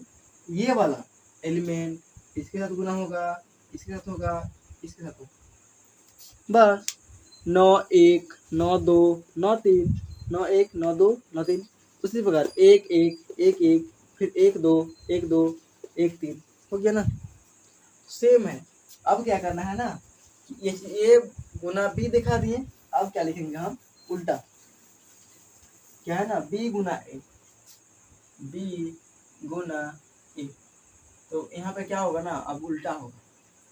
ये वाला एलिमेंट इसके साथ गुना होगा, इसके साथ होगा, इसके साथ होगा, बस 9 1 9 2 9 3 9 1 9 2 9 3, उसी प्रकार 1 1 1 1 फिर 1 2 1 2 1 3, हो गया ना, सेम है। अब क्या करना है ना, ये गुना बी दिखा दिए, अब क्या लिखेंगे हम, उल्टा, क्या है ना, बी गुना ए, बी गुना ए, तो यहाँ पे क्या होगा ना, अब उल्टा होगा,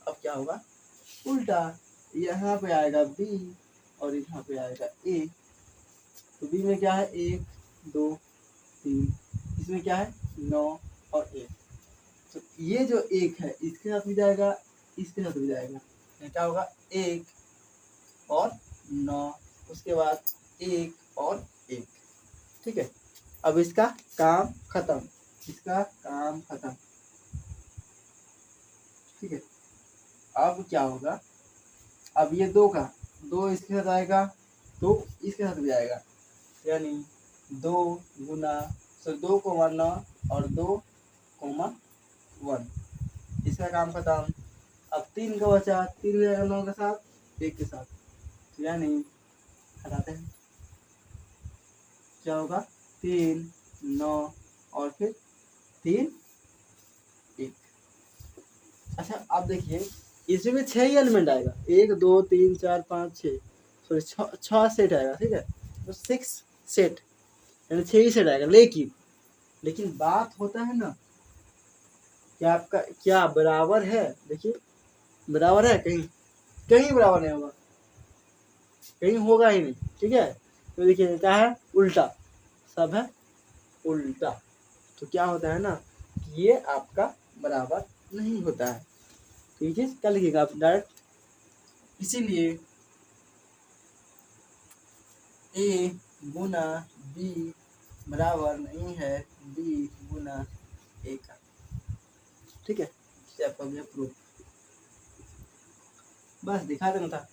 अब क्या होगा, उल्टा, यहाँ पे आएगा बी और यहाँ पे आएगा ए, तो बी में क्या है 1 2 3, इसमें क्या है 9 और 1, तो ये जो 1 है इसके साथ भी जाएगा, इसके साथ भी जाएगा, क्या होगा 1 और 9, उसके बाद 1 और 1, ठीक है। अब इसका काम खत्म, इसका काम खत्म, ठीक है। अब क्या होगा, अब ये 2 का 2 इसके साथ आएगा, तो इसके साथ भी आएगा, यानी 2 गुना 2 को 9 और 2 को 1, इसका काम खत्म। अब 3 का बचा, 3 भी आएगा 9 के साथ, 1 के साथ, तो यानी हटाते हैं, क्या होगा 3 9 और फिर 3 1। अच्छा अब देखिए इसमें भी 6 ही एलिमेंट आएगा, 1 2 3 4 5 6, सॉरी 6 सेट आएगा, ठीक है, तो 6 सेट यानी 6 ही सेट आएगा, लेकिन बात होता है ना क्या आपका क्या बराबर है, देखिए बराबर है, कहीं कहीं बराबर नहीं होगा, कहीं होगा ही नहीं, ठीक है। तो देखिए क्या है, उल्टा, सब है उल्टा, तो क्या होता है ना कि ये आपका बराबर नहीं होता है, तो ये चीज़ क्या लिखिएगा आप डायरेक्ट इसीलिए ए गुना बी बराबर नहीं है बी गुना ए का। ठीक है, स्टेप हो गया प्रूफ। बस दिखा देना था।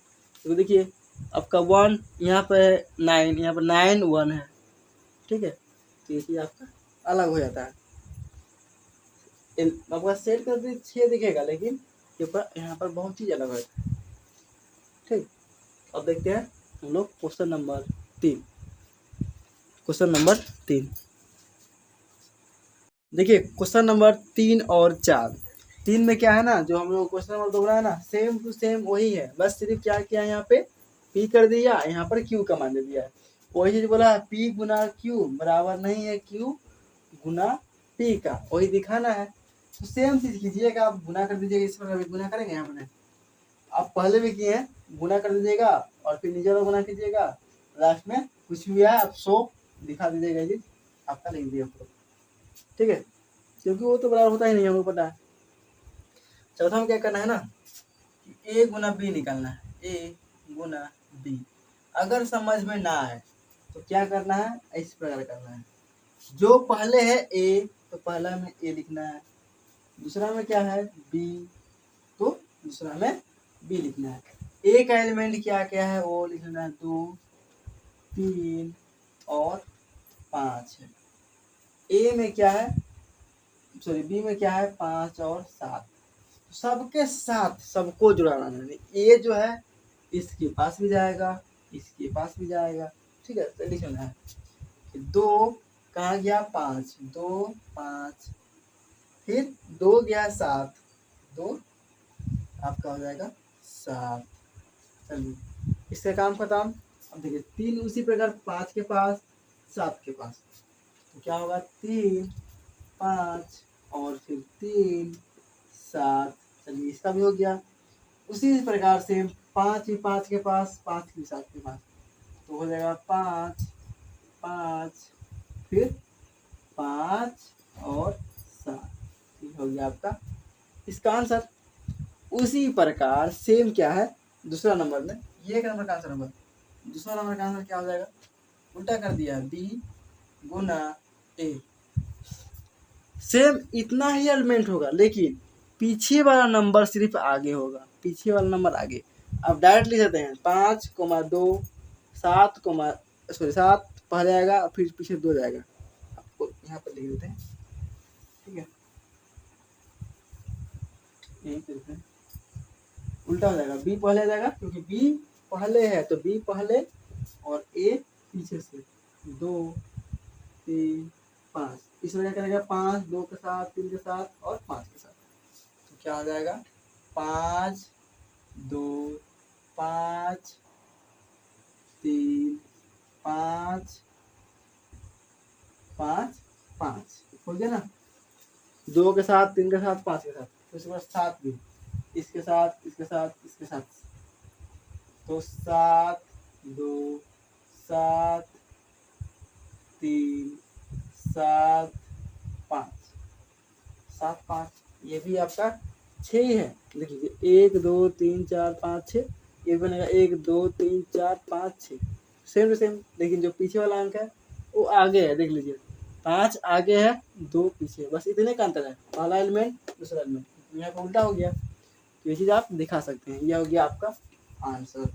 तो देखिए आपका 1 यहाँ पे 9, यहाँ पर 9 1 है। ठीक है, तो ये चीज़ आपका अलग हो जाता है। आपका सेट कर दी 6 दिखेगा, लेकिन यहाँ पर बहुत चीज़ अलग है। ठीक, अब देखते हैं हम लोग क्वेश्चन नंबर 3। क्वेश्चन नंबर 3 देखिए, क्वेश्चन नंबर 3 और 4। 3 में क्या है ना, जो हम लोग क्वेश्चन नंबर 2 बनाया ना, सेम टू सेम वही है, बस सिर्फ क्या किया यहाँ पे पी कर दिया, यहाँ पर क्यू का मान दे दिया है। वही चीज बोला पी गुना क्यू बराबर नहीं है क्यू गुना पी का, वही दिखाना है। तो सेम चीज कीजिएगा, आप गुना कर दीजिएगा, इस पर अभी गुना करेंगे यहाँ पर। आप पहले भी किए हैं, गुना कर दीजिएगा और फिर नीचे वाला गुना कीजिएगा, लास्ट में कुछ भी आया आप 100 दिखा दीजिएगा, ये आपका लिख दिया। ठीक है, क्योंकि वो तो बराबर होता ही नहीं, हमको पता है। चौथा में क्या करना है ना, ए गुना बी निकालना है, ए गुना बी। अगर समझ में ना आए तो क्या करना है, इस प्रकार करना है। जो पहले है ए तो पहला में ए लिखना है, दूसरा में क्या है बी तो दूसरा में बी लिखना है। ए का एलिमेंट क्या क्या है वो लिखना है, 2 3 और 5 है। ए में क्या है, सॉरी बी में क्या है 5 और 7। सबके साथ सबको जुड़ाना है। ए जो है इसके पास भी जाएगा, इसके पास भी जाएगा। ठीक है, तो लिखना है 2 कहाँ गया 5, 2 5, फिर 2 गया 7, 2 आपका हो जाएगा 7। चलिए इसका काम खत्म। अब देखिए 3 उसी प्रकार 5 के पास 7 के पास, तो क्या होगा 3 5 और फिर 3 7। चलिए इसका भी हो गया। उसी प्रकार से 5 5 के पास 5 भी 7 के पास, तो हो जाएगा 5 5 फिर 5 और 7। ये हो गया आपका इसका आंसर। उसी प्रकार सेम क्या है दूसरा नंबर में, ये एक नंबर का आंसर होगा। दूसरा नंबर का आंसर क्या हो जाएगा, उल्टा कर दिया, बी गुना ए। सेम इतना ही एलिमेंट होगा, लेकिन पीछे वाला नंबर सिर्फ आगे होगा, पीछे वाला नंबर आगे। अब डायरेक्ट लिख देते हैं 5,2 7 सॉरी 7 पहले आएगा फिर पीछे 2 जाएगा, आपको यहाँ पर लिख देते हैं। ठीक है, यही करते हैं, उल्टा हो जाएगा, बी पहले आ जाएगा क्योंकि बी पहले है, तो बी पहले और ए पीछे से। 2 3 5, इस वजह करेगा 5 2 के साथ 3 के साथ और 5 के साथ, तो क्या हो जाएगा 5 2 5 3 5 5 5 हो गया ना। 2 के साथ 3 के साथ 5 के साथ, तो उसके बाद 7 भी इसके साथ इसके साथ इसके साथ, तो 7 2 7 3 7 5 7 5, ये भी आपका 6 ही है। देख लीजिए 1 2 3 4 5 6, ये बनेगा 1 2 3 4 5 6, सेम टू सेम। लेकिन जो पीछे वाला अंक है वो आगे है, देख लीजिए 5 आगे है 2 पीछे, बस इतने का अंतर है, पहला एलिमेंट दूसरा एलिमेंट, यहाँ पर उल्टा हो गया। तो ये चीज़ आप दिखा सकते हैं, यह हो गया आपका आंसर।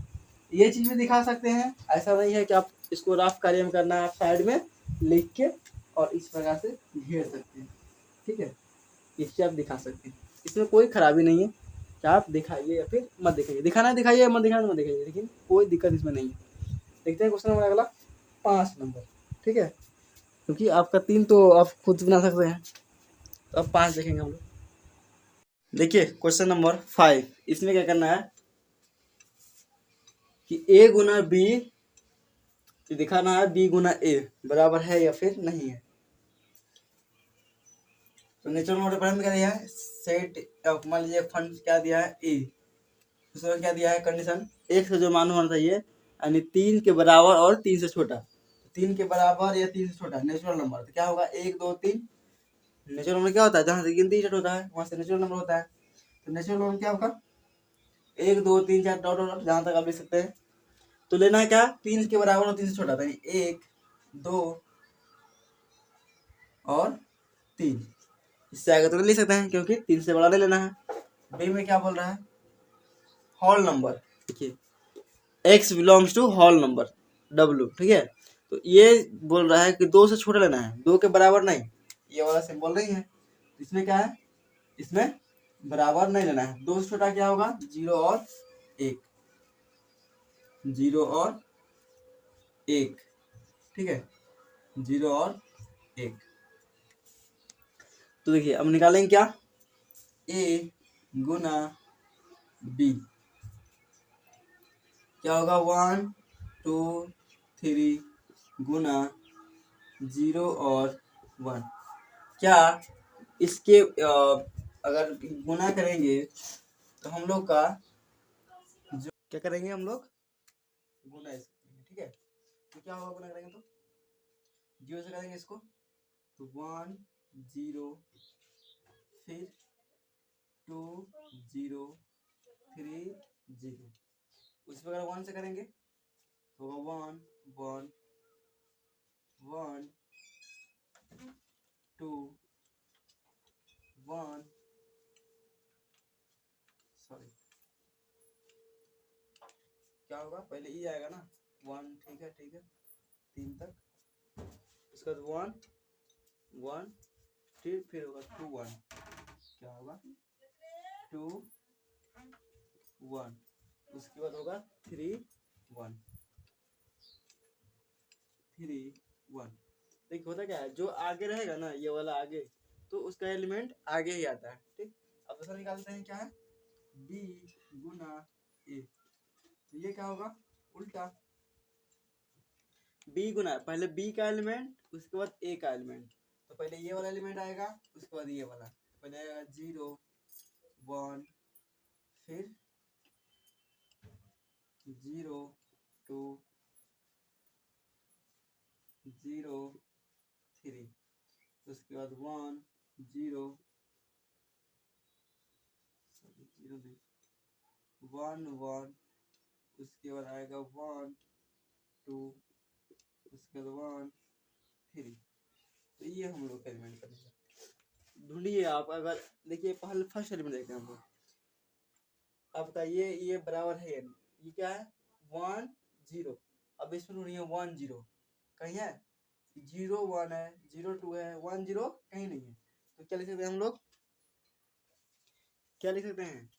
ये चीज़ भी दिखा सकते हैं, ऐसा नहीं है कि आप इसको रफ कार्य में करना है, आप साइड में लिख के और इस प्रकार से घेर सकते हैं। ठीक है, इससे आप दिखा सकते हैं, इसमें कोई खराबी नहीं है कि आप दिखाइए या फिर मत दिखाइए, दिखाना है दिखाइए, मत दिखाना मत दिखाइए, लेकिन कोई दिक्कत इसमें नहीं है। देखते हैं क्वेश्चन नंबर अगला 5 नंबर। ठीक है, क्योंकि आपका 3 तो आप खुद बना सकते हैं, तो अब 5 देखेंगे हम लोग। देखिए क्वेश्चन नंबर 5, इसमें क्या करना है कि ए गुना बी दिखाना है, बी गुना ए बराबर है या फिर नहीं है। तो नेचुरल नंबर पर हमें क्या दिया है, सेट मान लीजिए फंड क्या दिया है ए, दूसरा क्या दिया है कंडीशन, एक से जो मान होना चाहिए यानी 3 के बराबर और 3 से छोटा, 3 के बराबर या 3 से छोटा नेचुरल नंबर, तो क्या होगा 1 2 3। नेचुरल नंबर क्या होता है, जहाँ से गिनती स्टार्ट होता है वहां से नेचुरल नंबर होता है। तो नेचुरल नंबर क्या होगा 1 2 3 4 डॉट डॉट जहाँ तक आप लिख सकते हैं। तो लेना है क्या, 3 के बराबर और 3 से छोटा था, 1 2 और 3। इससे आगे तो नहीं लिख सकते हैं क्योंकि 3 से बड़ा नहीं लेना है। बी में क्या बोल रहा है, होल नंबर। देखिए x belongs to whole number w, ठीक है। तो ये बोल रहा है कि 2 से छोटा लेना है, 2 के बराबर नहीं, ये वाला सिंबल नहीं है। इसमें क्या है, इसमें बराबर नहीं लेना है। 2 से छोटा क्या होगा, 0 और 1, 0 और 1, ठीक है, 0 और 1। तो देखिए अब निकालेंगे क्या, a गुना b क्या होगा, 1 2 3 गुना 0 और 1। क्या इसके अगर गुना करेंगे तो हम लोग का जो क्या करेंगे, हम लोग गुना इसको करेंगे, ठीक है। तो क्या होगा गुना करेंगे तो 0 से करेंगे इसको, तो 1 0 फिर 2 0 3 0। उसी प्रकार 1 से करेंगे तो होगा 1 1 1 2 1, सॉरी क्या होगा, पहले ई आएगा ना 1, ठीक है 3 तक, उसके बाद 1 1 फिर होगा 2 1, क्या होगा 2 1, उसके बाद होगा 3 1 3 1। देखिए होता क्या है, जो आगे रहेगा ना ये वाला आगे, तो उसका एलिमेंट आगे ही आता है, ठीक। अब दूसरा निकालते हैं, क्या है, b गुना a। तो ये क्या होगा, उल्टा, b गुना, पहले b का एलिमेंट उसके बाद a का एलिमेंट। तो पहले ये वाला एलिमेंट आएगा उसके बाद ये वाला, पहले आएगा 0 1 फिर 0 2 0 3, उसके बाद 1 0 1 1, उसके बाद आएगा 1 2, उसके बाद 1 3। तो ये हम लोग का एलिमेंट करेंगे। ढूंढिए आप, अगर देखिए पहले फर्स्ट एलिमेंट देखते हैं हम लोग। अब बताइए ये बराबर है, ये क्या है 1 0। अब इसमें ढूंढिए 1 0 कहीं है, 0 1 है, 0 2 है, 1 0 कहीं नहीं है। तो क्या लिख सकते हैं हम लोग, क्या लिख सकते हैं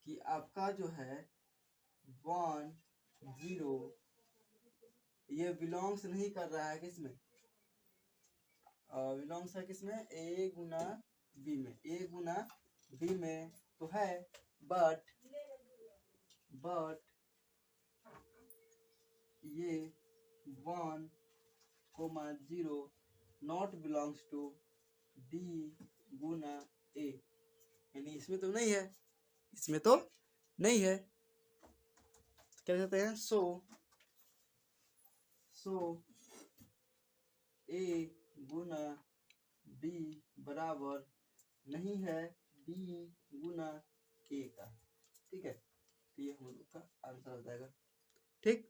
कि आपका जो है 1 0 ये बिलोंग्स नहीं कर रहा है किसमें, बिलोंग्स है किसमें, a गुना b में, a गुना b में तो है, बट ये 1 0 नॉट बिलोंग्स टू b गुना a, यानी इसमें तो नहीं है, इसमें तो नहीं है। तो क्या कहते हैं, सो a गुना b बराबर नहीं है b गुना a का, ठीक है। तो ये हम लोग का आंसर हो जाएगा, ठीक।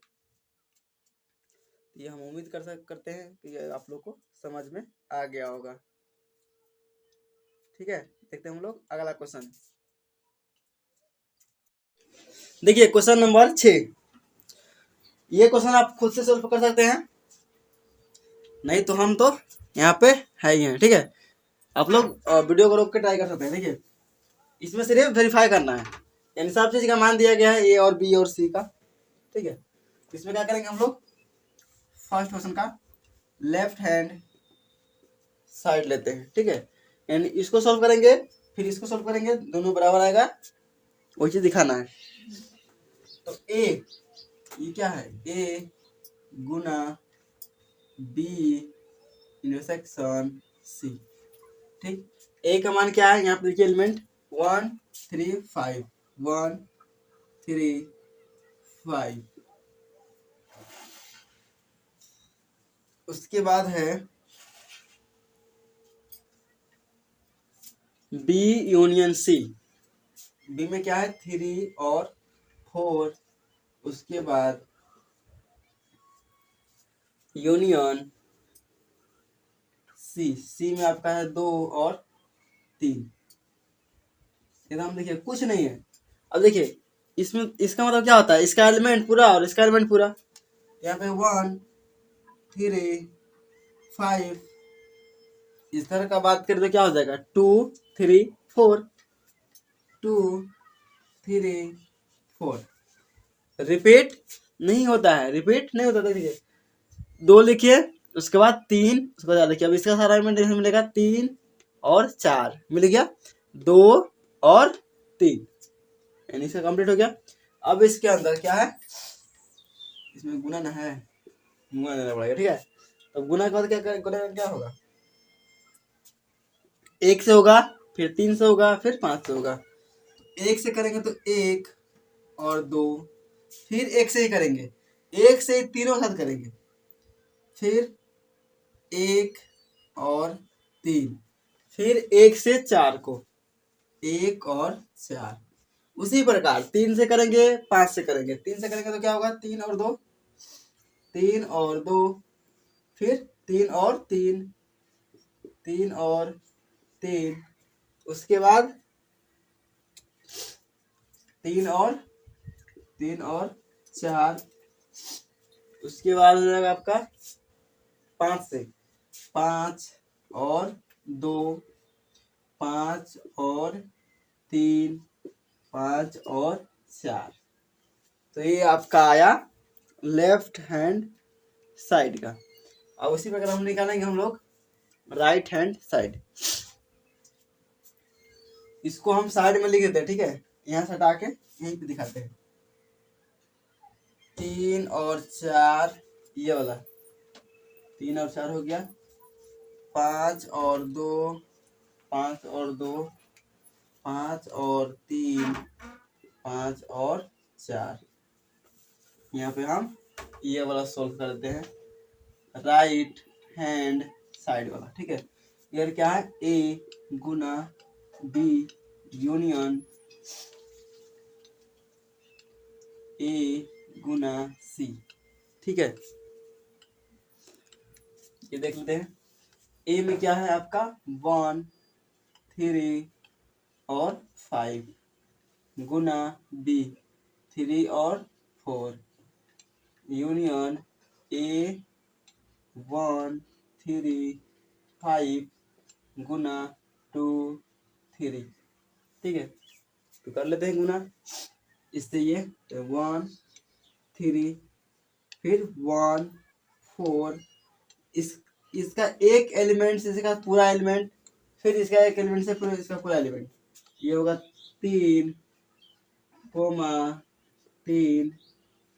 ये हम उम्मीद करते हैं कि ये आप लोग को समझ में आ गया होगा, ठीक है। देखते हैं हम लोग अगला क्वेश्चन। देखिए क्वेश्चन नंबर 6, ये क्वेश्चन आप खुद से सॉल्व कर सकते हैं, नहीं तो हम तो यहाँ पे है ही हैं, ठीक है। आप लोग वीडियो को रोक के ट्राई कर सकते हैं। देखिए इसमें सिर्फ वेरीफाई करना है, यानी सब चीज का मान दिया गया है, ए और बी और सी का, ठीक है। इसमें क्या करेंगे हम लोग, फर्स्ट क्वेश्चन का लेफ्ट हैंड साइड लेते हैं, ठीक है, यानी इसको सॉल्व करेंगे फिर इसको सॉल्व करेंगे, दोनों बराबर आएगा, वही चीज दिखाना है। तो ए ये क्या है, ए गुना बी इंटरसेक्शन सी, ठीक। ए का मान क्या है, यहाँ पे देखिए एलिमेंट 1 3 5 1 3 5, उसके बाद है बी यूनियन सी, बी में क्या है 3 और 4, उसके बाद यूनियन सी, सी में आपका है 2 और 3। एकदम देखिए कुछ नहीं है। अब देखिए इसमें इसका मतलब क्या होता है, इसका एलिमेंट पूरा और इसका एलिमेंट पूरा। यहाँ पे 1 3 5, इस तरह का बात करें तो क्या हो जाएगा 2 3 4, 2 3 4। रिपीट नहीं होता है, रिपीट नहीं होता। देखिए 2 लिखिए, उसके बाद 3, उसके बाद देखिए अब इसका सारा एलिमेंट मिलेगा 3 और 4 मिल गया, 2 और 3, यानी इसका कंप्लीट हो गया। अब इसके अंदर क्या है, इसमें गुना ना है, गुना देना पड़ेगा, ठीक है। तो गुना के बाद क्या होगा, 1 से होगा, फिर 3 से होगा, फिर 5 से होगा। 1 से करेंगे तो 1 और 2, फिर 1 से ही करेंगे, 1 से तीनों साथ करेंगे, फिर 1 और 3, फिर 1 से 4 को, 1 और 4। उसी प्रकार 3 से करेंगे, 5 से करेंगे, 3 से करेंगे तो क्या होगा 3 और 2, 3 और 2, फिर 3 और 3, 3 और 3, उसके बाद 3 और 4, उसके बाद हो जाएगा आपका 5 से, 5 और 2, 5 और 3, 5 और 4। तो ये आपका आया लेफ्ट हैंड साइड का। अब उसी प्रकार हम निकालेंगे हम लोग राइट हैंड साइड। इसको हम साइड में लिख देते हैं, ठीक है, यहाँ से हटा के यहीं पे दिखाते हैं। 3 और 4 ये वाला, 3 और 4 हो गया, 5 और 2, 5 और 2, 5 और 3, 5 और 4। यहाँ पे हम ये वाला सोल्व करते हैं, राइट हैंड साइड वाला, ठीक है। यार क्या है, ए गुना बी यूनियन ए गुना सी, ठीक है। ये देख लेते हैं, ए में क्या है आपका 1 3 और 5, गुना बी 3 और 4, यूनियन ए 1 3 5 गुना 2 3, ठीक है। तो कर लेते हैं गुना इससे, ये 1 3, फिर 1 4, इसका एक एलिमेंट से इसका पूरा एलिमेंट, फिर इसका एक एलिमेंट से पूरा इसका पूरा एलिमेंट, ये होगा 3 कोमा 3,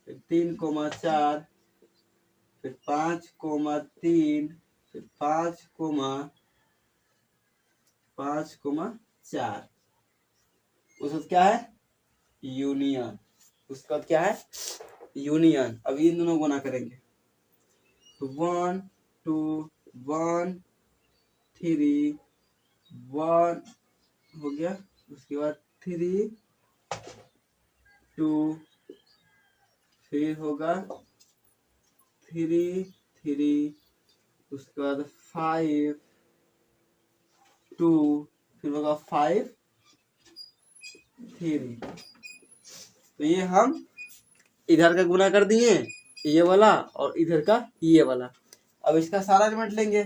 फिर 3 कोमा 4, फिर 5 कोमा 3, फिर 5 कोमा 4। उसका क्या है यूनियन, उसका क्या है यूनियन। अब इन दोनों गुना करेंगे तो 1 2 1 3 1 हो गया, उसके बाद 3 2, फिर होगा 3 3, उसके बाद 5 2, फिर होगा 5 3। तो ये हम इधर का गुना कर दिए, ये वाला और इधर का ये वाला। अब इसका सारा एलिमेंट लेंगे,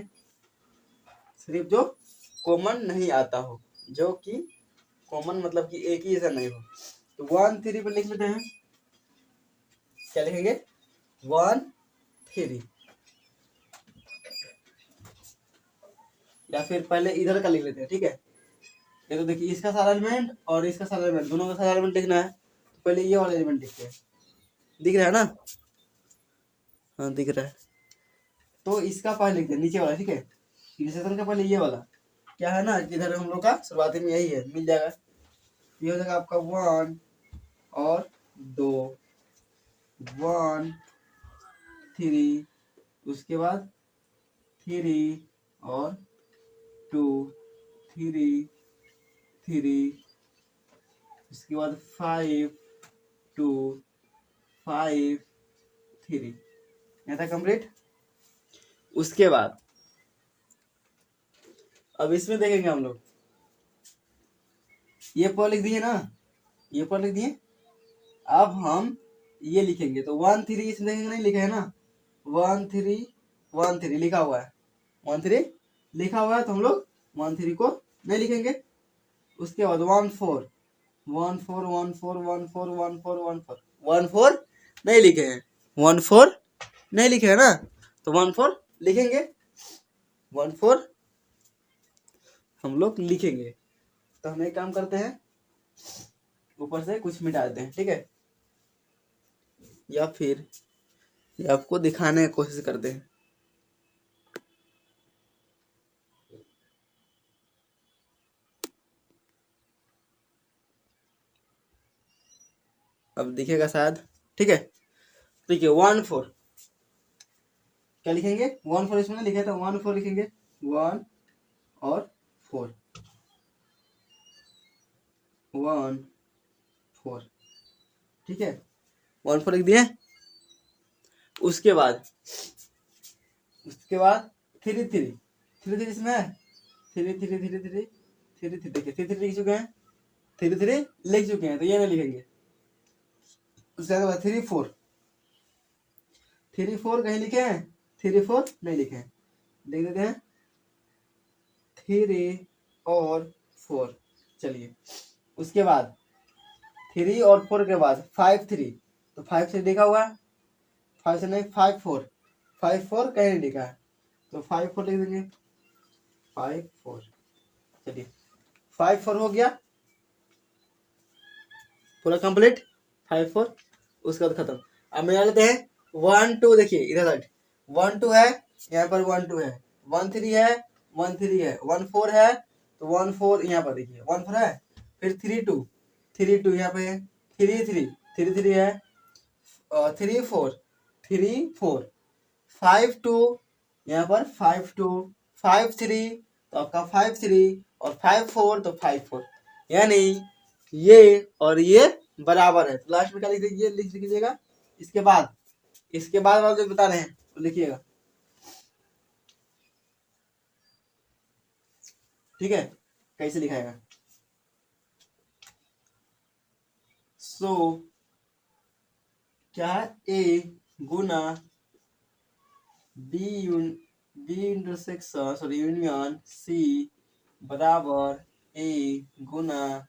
सिर्फ जो कॉमन नहीं आता हो, जो कि कॉमन मतलब कि एक ही ऐसा नहीं हो। तो 1 3 पे लिख लेते हैं, क्या लिखेंगे 1 3, या फिर पहले इधर का लिख लेते हैं, ठीक है। ये तो देखिए इसका सारा एलिमेंट और इसका सारा एलिमेंट, दोनों का सारा एलिमेंट लिखना है। तो पहले ये वाला एलिमेंट लिखते हैं, दिख रहा है ना, हाँ दिख रहा है। तो इसका पहले लिखते हैं नीचे वाला, ठीक है। इंटरसेक्शन का पहले ये वाला, क्या है ना, इधर हम लोग का शुरुआती में यही है, मिल जाएगा। ये हो जाएगा आपका 1 और 2, 1 3, उसके बाद 3 और 2 3 3, उसके बाद 5 2 5 3, यहाँ था कंप्लीट। उसके बाद अब इसमें देखेंगे हम लोग, ये पर लिख दिए ना, ये पर लिख दिए। अब हम ये लिखेंगे तो 1 3 इसमें देखेंगे, नहीं लिखा है ना, 1 3 1 3 लिखा हुआ है, 1 3 लिखा हुआ है, तो हम लोग 1 3 को नहीं लिखेंगे। उसके बाद 1 4 1 4 1 4 1 4 1 4 1 4 1 4 नहीं लिखे हैं, 1 4 नहीं लिखे है ना, तो 1 4 लिखेंगे, 1 4 हम लोग लिखेंगे। तो हम एक काम करते हैं, ऊपर से कुछ मिटा देते हैं, ठीक है, या फिर ये आपको दिखाने की कोशिश करते हैं। अब दिखेगा शायद, ठीक है। देखिए 1 4 क्या लिखेंगे, 1 4 इसमें लिखा था, 1 4 लिखेंगे, 1 और 4 1 4, ठीक है, 1 4 लिख दिए। उसके बाद 3 3 3 3 इसमें है, 3 3 3 3 3 3 देखिए 3 3 लिख चुके हैं, 3 3 लिख चुके हैं, तो ये नहीं लिखेंगे। उसके बाद 3 4 3 4 कहीं लिखे हैं, 3 4 नहीं लिखे हैं, लिख देते हैं 3 और 4। चलिए उसके बाद 3 और 4 के बाद 5 3, तो 5 3 लिखा हुआ है, 5 से नहीं 5 4 5 4 कहीं नहीं लिखा है, तो 5 4 लिख देंगे, 5 4। चलिए 5 4 हो गया पूरा कंप्लीट, 5 4। उसके बाद खत्म। अब मिला लेते हैं 1 2, देखिए इधर साइड 1 2 है, यहाँ पर 1 2 है, 1 3 है, 1 3 है, 1 4 है, तो 1 4 यहाँ पर देखिए 1 4 है, फिर 3 2 यहाँ पे है, 3 3 है, 3 4 3 4 5 2 यहाँ पर 5 2 5 3, तो आपका 5 3 और 5 4, तो 5 4, यानी ये और ये बराबर है। तो लास्ट में क्या लिख दीजिए, लिख लीजिएगा। इसके बाद वाला जो बता रहे हैं तो लिखिएगा, ठीक है, कैसे लिखाएगा। सो क्या है, ए गुना B intersection sorry union C बराबर ए गुना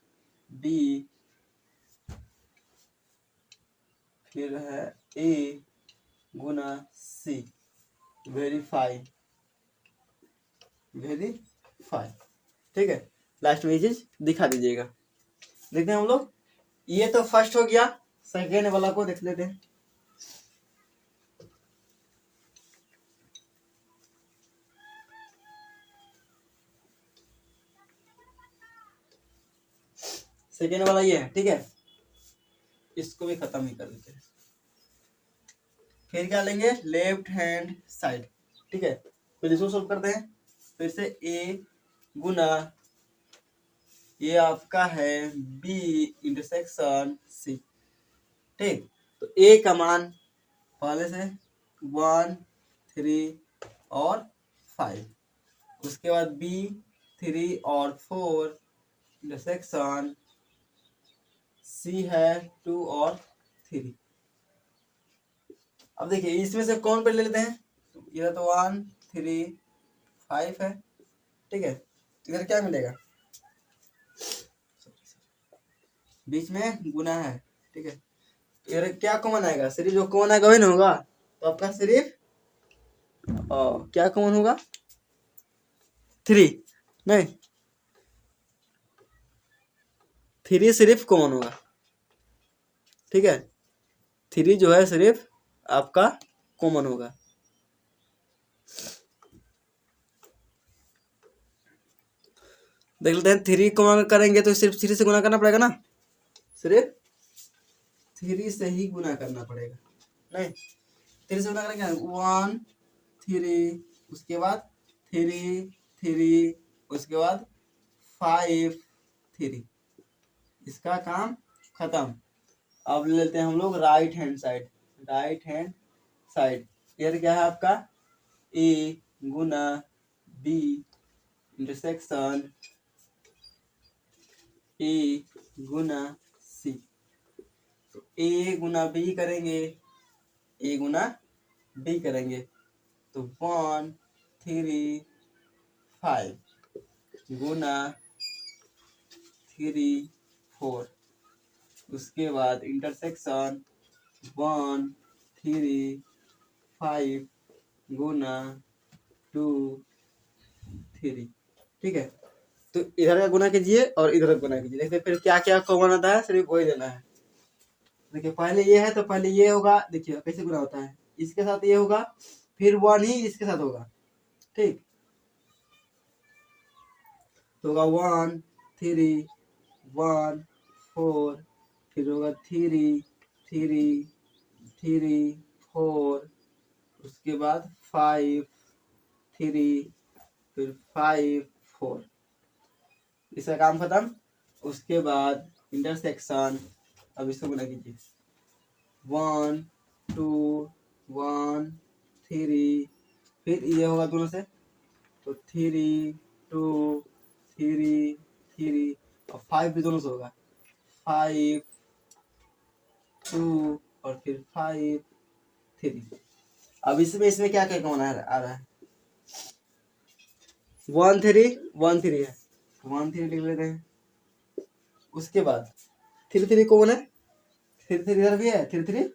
बी, फिर है ए गुना सी, वेरीफाई, ठीक है। लास्ट में ये चीज दिखा दीजिएगा। देखते हैं हम लोग, ये तो फर्स्ट हो गया, सेकेंड वाला को देख लेते हैं। सेकेंड वाला ये है, ठीक है, इसको भी खत्म ही कर देते हैं। फिर क्या लेंगे, लेफ्ट हैंड साइड, ठीक है, फिर इसको सोल्व करते हैं। फिर से ए गुना ये आपका है बी इंटरसेक्शन सी, ठीक। तो ए का मान पहले से 1 3 और 5, उसके बाद बी 3 और 4 इंटरसेक्शन सी है 2 और 3। अब देखिए इसमें से कौन पे ले लेते हैं, इधर तो 1 3 5 है, ठीक है, इधर क्या मिलेगा, बीच में गुना है, ठीक है, इधर क्या कॉमन आएगा, सिर्फ जो कॉमन आएगा वही ना होगा, तो आपका सिर्फ क्या कॉमन होगा, 3 नहीं, 3 सिर्फ कॉमन होगा, ठीक है, 3 जो है सिर्फ आपका कॉमन होगा। देख लेते हैं, 3 गुना करेंगे तो सिर्फ 3 से गुना करना पड़ेगा ना, सिर्फ 3 से ही गुना करना पड़ेगा, नहीं 3 से गुना करेंगे 1 3, उसके बाद 3 3, उसके बाद 5 3, इसका काम खत्म। अब ले लेते हैं हम लोग right hand side. Right hand side इधर क्या है आपका, ए गुना बी इंटरसेक्शन ए गुना सी। तो ए गुना बी करेंगे, ए गुना बी करेंगे तो 1 3 5 गुना 3 4। उसके बाद इंटरसेक्शन 1 3 5 गुना 2 3। ठीक है, तो इधर का गुना कीजिए और इधर का गुना कीजिए, देखते फिर क्या क्या कॉमन आता है, सिर्फ वही देना है। देखिए पहले ये है तो पहले ये होगा, देखिए कैसे गुना होता है, इसके साथ ये होगा, फिर 1 ही इसके साथ होगा। ठीक, तो होगा 1 3 1 4, फिर होगा 3 3 3 4, उसके बाद 5 3, फिर 5 4। इसका काम खत्म। उसके बाद इंटरसेक्शन, अब इसको गुना कीजिए 1 2 1 3, फिर ये होगा दोनों से तो 3 2 3 3, और 5 भी दोनों से होगा 5 2 और फिर 5 3। अब इसमें क्या क्या कौन आ रहा है, 1 3 1 3 है, 1 3 लिख लेते हैं। उसके बाद 3 3 कौन है, 3 3 इधर भी है, 3 3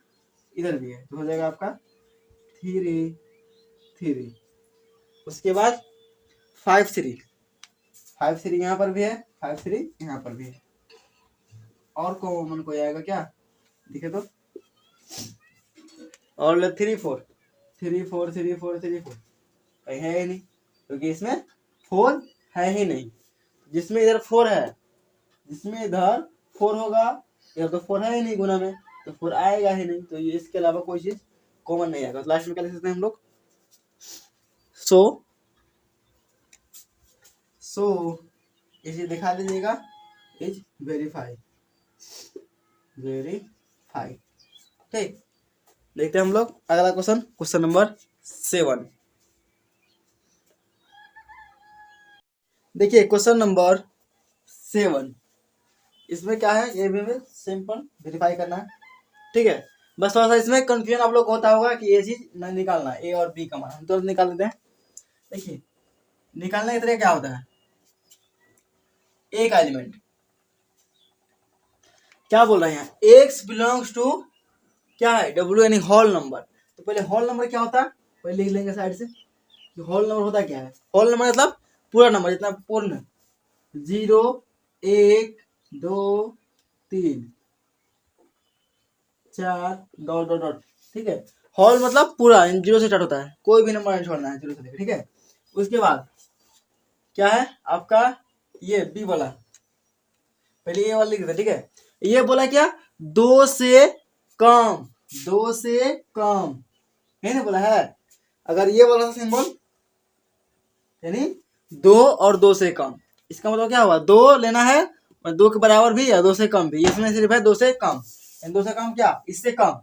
इधर भी है, तो हो जाएगा आपका 3 3। उसके बाद 5 3 5 3 यहाँ पर भी है, 5 3 यहाँ पर भी है। और कॉमन को आएगा क्या, दिखे तो, और 3 4 3 4 3 4 3 4 कहीं है ही नहीं, क्योंकि इसमें 4 है ही नहीं। जिसमें इधर 4 है, जिसमें इधर 4 होगा, इधर तो 4 है ही नहीं गुना में, तो 4 आएगा ही नहीं, तो ये इसके अलावा कोई चीज कॉमन नहीं आएगा। तो लास्ट में क्या लिख सकते हैं हम लोग, सो इसे दिखा दीजिएगा, इज वेरीफाई। ठीक, देखते हैं हम लोग अगला क्वेश्चन, क्वेश्चन नंबर 7। देखिए क्वेश्चन नंबर 7, इसमें क्या है, ये भी सिंपल वेरीफाई करना है। ठीक है, बस थोड़ा सा इसमें कंफ्यूजन आप लोग को होता होगा कि ये चीज न निकालना है, ए और बी का मान हम तो निकाल देते हैं। देखिए निकालने का तरीका क्या होता है, एक एलिमेंट क्या बोल रहे हैं, एक्स बिलोंग्स टू क्या है, डब्ल्यू यानी होल नंबर। तो पहले होल नंबर क्या होता है, पहले लिख लेंगे साइड से कि होल नंबर होता क्या है। होल नंबर मतलब पूरा नंबर, जितना पूर्ण, 0 1 2 3 4 डॉट डॉट डॉट। ठीक है, होल मतलब पूरा, 0 से स्टार्ट होता है, कोई भी नंबर नहीं छोड़ना है 0 से लेकर। ठीक है, उसके बाद क्या है आपका, ये बी वाला, पहले ये वाला लिख देते। ठीक है, ये बोला क्या, 2 से कम, 2 से कम है ना बोला है। अगर ये वाला सिंबल यानी 2 और 2 से कम, इसका मतलब क्या हुआ, 2 लेना है और 2 के बराबर भी या 2 से कम भी, इसमें सिर्फ है 2 से कम। 2 से कम क्या, इससे कम,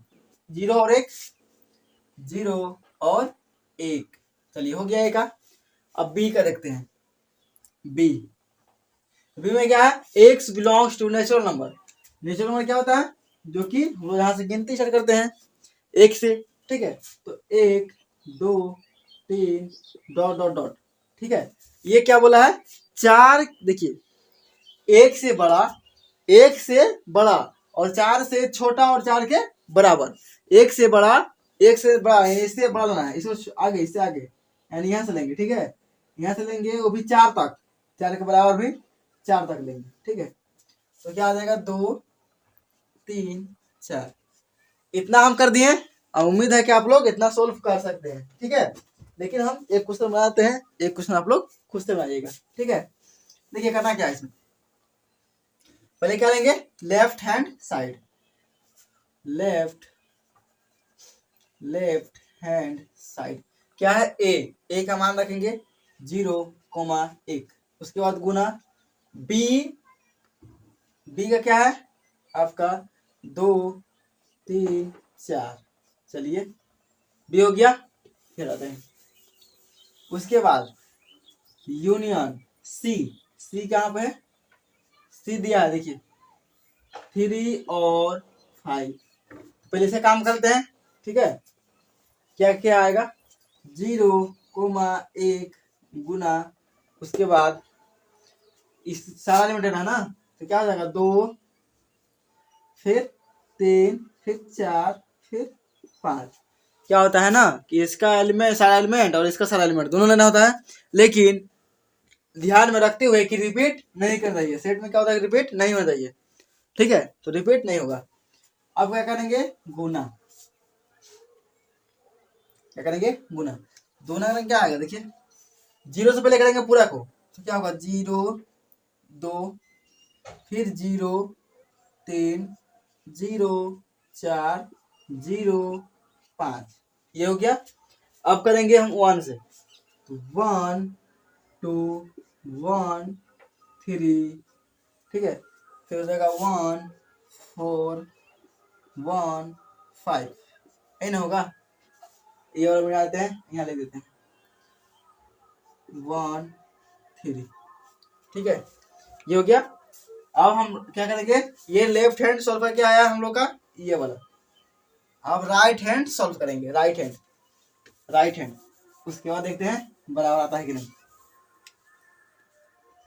0 और 1, 0 और 1। चलिए हो गया एक का। अब बी का देखते हैं, बी में क्या है, X belongs to natural number. Natural number क्या होता है, जो कि हम लोग यहाँ से गिनती स्टार्ट करते हैं 1 से। ठीक है, तो 1 2 3 डॉट डॉट डॉट। ठीक है, ये क्या बोला है, 4, देखिए 1 से बड़ा, 1 से बड़ा और 4 से छोटा और 4 के बराबर। 1 से बड़ा, 1 से बड़ा, इससे बड़ा लेना है, इसको आगे, इससे आगे, यानी यहाँ से लेंगे। ठीक है, यहाँ से लेंगे वो भी 4 तक, 4 के बराबर भी 4 तक लेंगे। ठीक है, तो क्या आ जाएगा, 2 3 4। इतना हम कर दिए, अब उम्मीद है कि आप लोग इतना सोल्व कर सकते हैं। ठीक है, लेकिन हम एक क्वेश्चन बनाते हैं, एक क्वेश्चन आप लोग खुद से बनाइएगा। ठीक है, देखिए करना क्या है इसमें, पहले क्या लेंगे, left hand side, left hand side क्या है, ए का मान रखेंगे 0, 1। उसके बाद गुना बी बी का क्या है आपका 2 3 4। चलिए बी हो गया। फिर आते हैं उसके बाद यूनियन सी। सी कहाँ पे है? सी दिया है देखिए 3 और 5। पहले से काम करते हैं, ठीक है। क्या क्या आएगा 0,1 गुना, उसके बाद इस सारा लिमिटेड है ना, तो क्या हो जाएगा 2 फिर 3 फिर 4 फिर 5। क्या होता है ना कि इसका एलिमेंट सारा एलिमेंट और इसका सारा एलिमेंट दोनों लेना होता है, लेकिन ध्यान में रखते हुए कि रिपीट नहीं करना चाहिए। सेट में क्या होता है रिपीट नहीं होना चाहिए, ठीक है, तो रिपीट नहीं होगा। अब क्या करेंगे गुना, क्या करेंगे गुना। दोनों करेंगे क्या आएगा देखिए 0 से पहले करेंगे पूरा को, तो क्या होगा 0 2 फिर 0 3 0 4 0 5, ये हो गया। अब करेंगे हम 1 से, तो 1 2 1 3, ठीक है। फिर हो जाएगा 1 4 1 5, ये ना होगा। ये और बनाते हैं, यहाँ ले देते हैं 1 3, ठीक है, ये हो गया। अब हम क्या करेंगे, ये लेफ्ट हैंड सॉल्व करके आया हम लोग का ये वाला, अब राइट हैंड सॉल्व करेंगे। राइट हैंड उसके बाद देखते हैं बराबर आता है कि नहीं।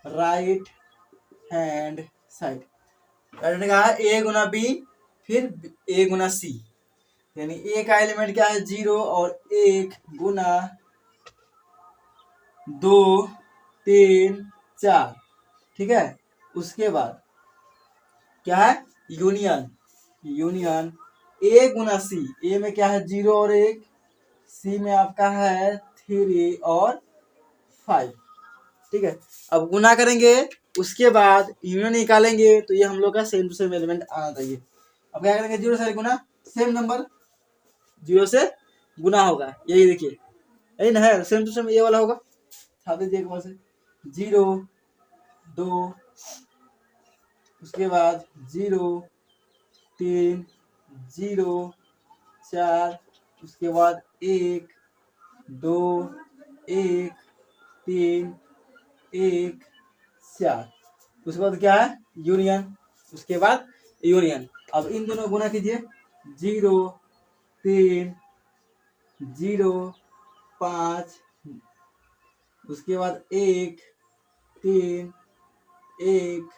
Right hand side, right hand का है ए गुना बी फिर ए गुना सी, यानी ए का एलिमेंट क्या है 0 और 1 गुना 2 3 4, ठीक है। उसके बाद क्या है यूनियन ए गुना सी। ए में क्या है 0 और 1, सी में आपका है 3 और 5, ठीक है। अब गुना करेंगे, उसके बाद यूनियन निकालेंगे, तो ये हम लोग का सेम टू सेम एलिमेंट आना चाहिए। अब क्या करेंगे 0 से गुना, सेम नंबर 0 से गुना होगा, यही देखिए यही ना है, सेम टू सेम ये वाला होगा। छाप दीजिए एक बार से 0 2, उसके बाद 0 3 0 4, उसके बाद 1 2 1 3 1 4, उसके बाद क्या है यूनियन। उसके बाद यूनियन, अब इन दोनों गुना कीजिए 0 3 0 5, उसके बाद 1 3 1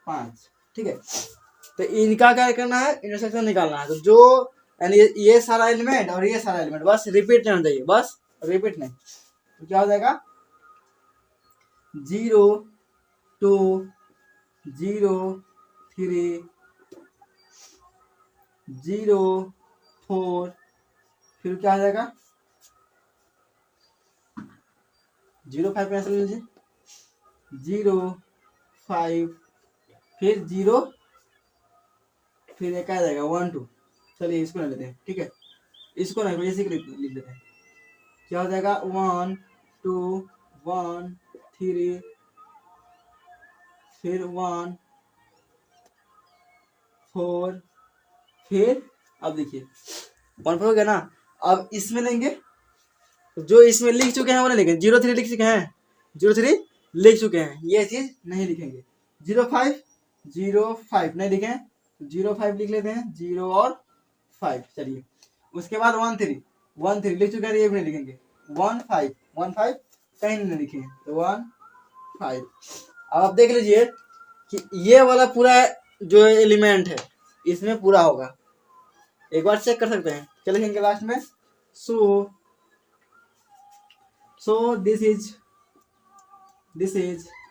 5, ठीक है। तो इनका क्या करना है इंटरसेक्शन निकालना है, तो जो यानी ये सारा एलिमेंट और ये सारा एलिमेंट बस रिपीट नहीं होना चाहिए, बस रिपीट नहीं, तो क्या हो जाएगा 0 2 0 3 0 4, फिर क्या आ जाएगा 0 5 कैंसिल लीजिए 0 5, फिर 0, फिर एक आ जाएगा 1 2। चलिए इसको ले लेते हैं, ठीक है, इसको नहीं इसी को लिख लेते हैं। क्या हो जाएगा 1 2 1 3, फिर 1 4, फिर अब देखिए 1 4 हो गया ना। अब इसमें लेंगे, जो इसमें लिख चुके हैं वो नहीं लिखेंगे, 0 3 लिख चुके हैं, 0 3 लिख चुके हैं, ये चीज नहीं लिखेंगे। 0 5 0 5 नहीं लिखे, 0 5 लिख लेते हैं 0 और 5। चलिए उसके बाद 1 3 लिख चुके हैं, ये भी नहीं लिखेंगे। 1 5 कहीं नहीं लिखे हैं, तो 1 5। अब आप देख लीजिए कि ये वाला पूरा जो एलिमेंट है इसमें पूरा होगा, एक बार चेक कर सकते हैं। क्या लिखेंगे लास्ट में, so this is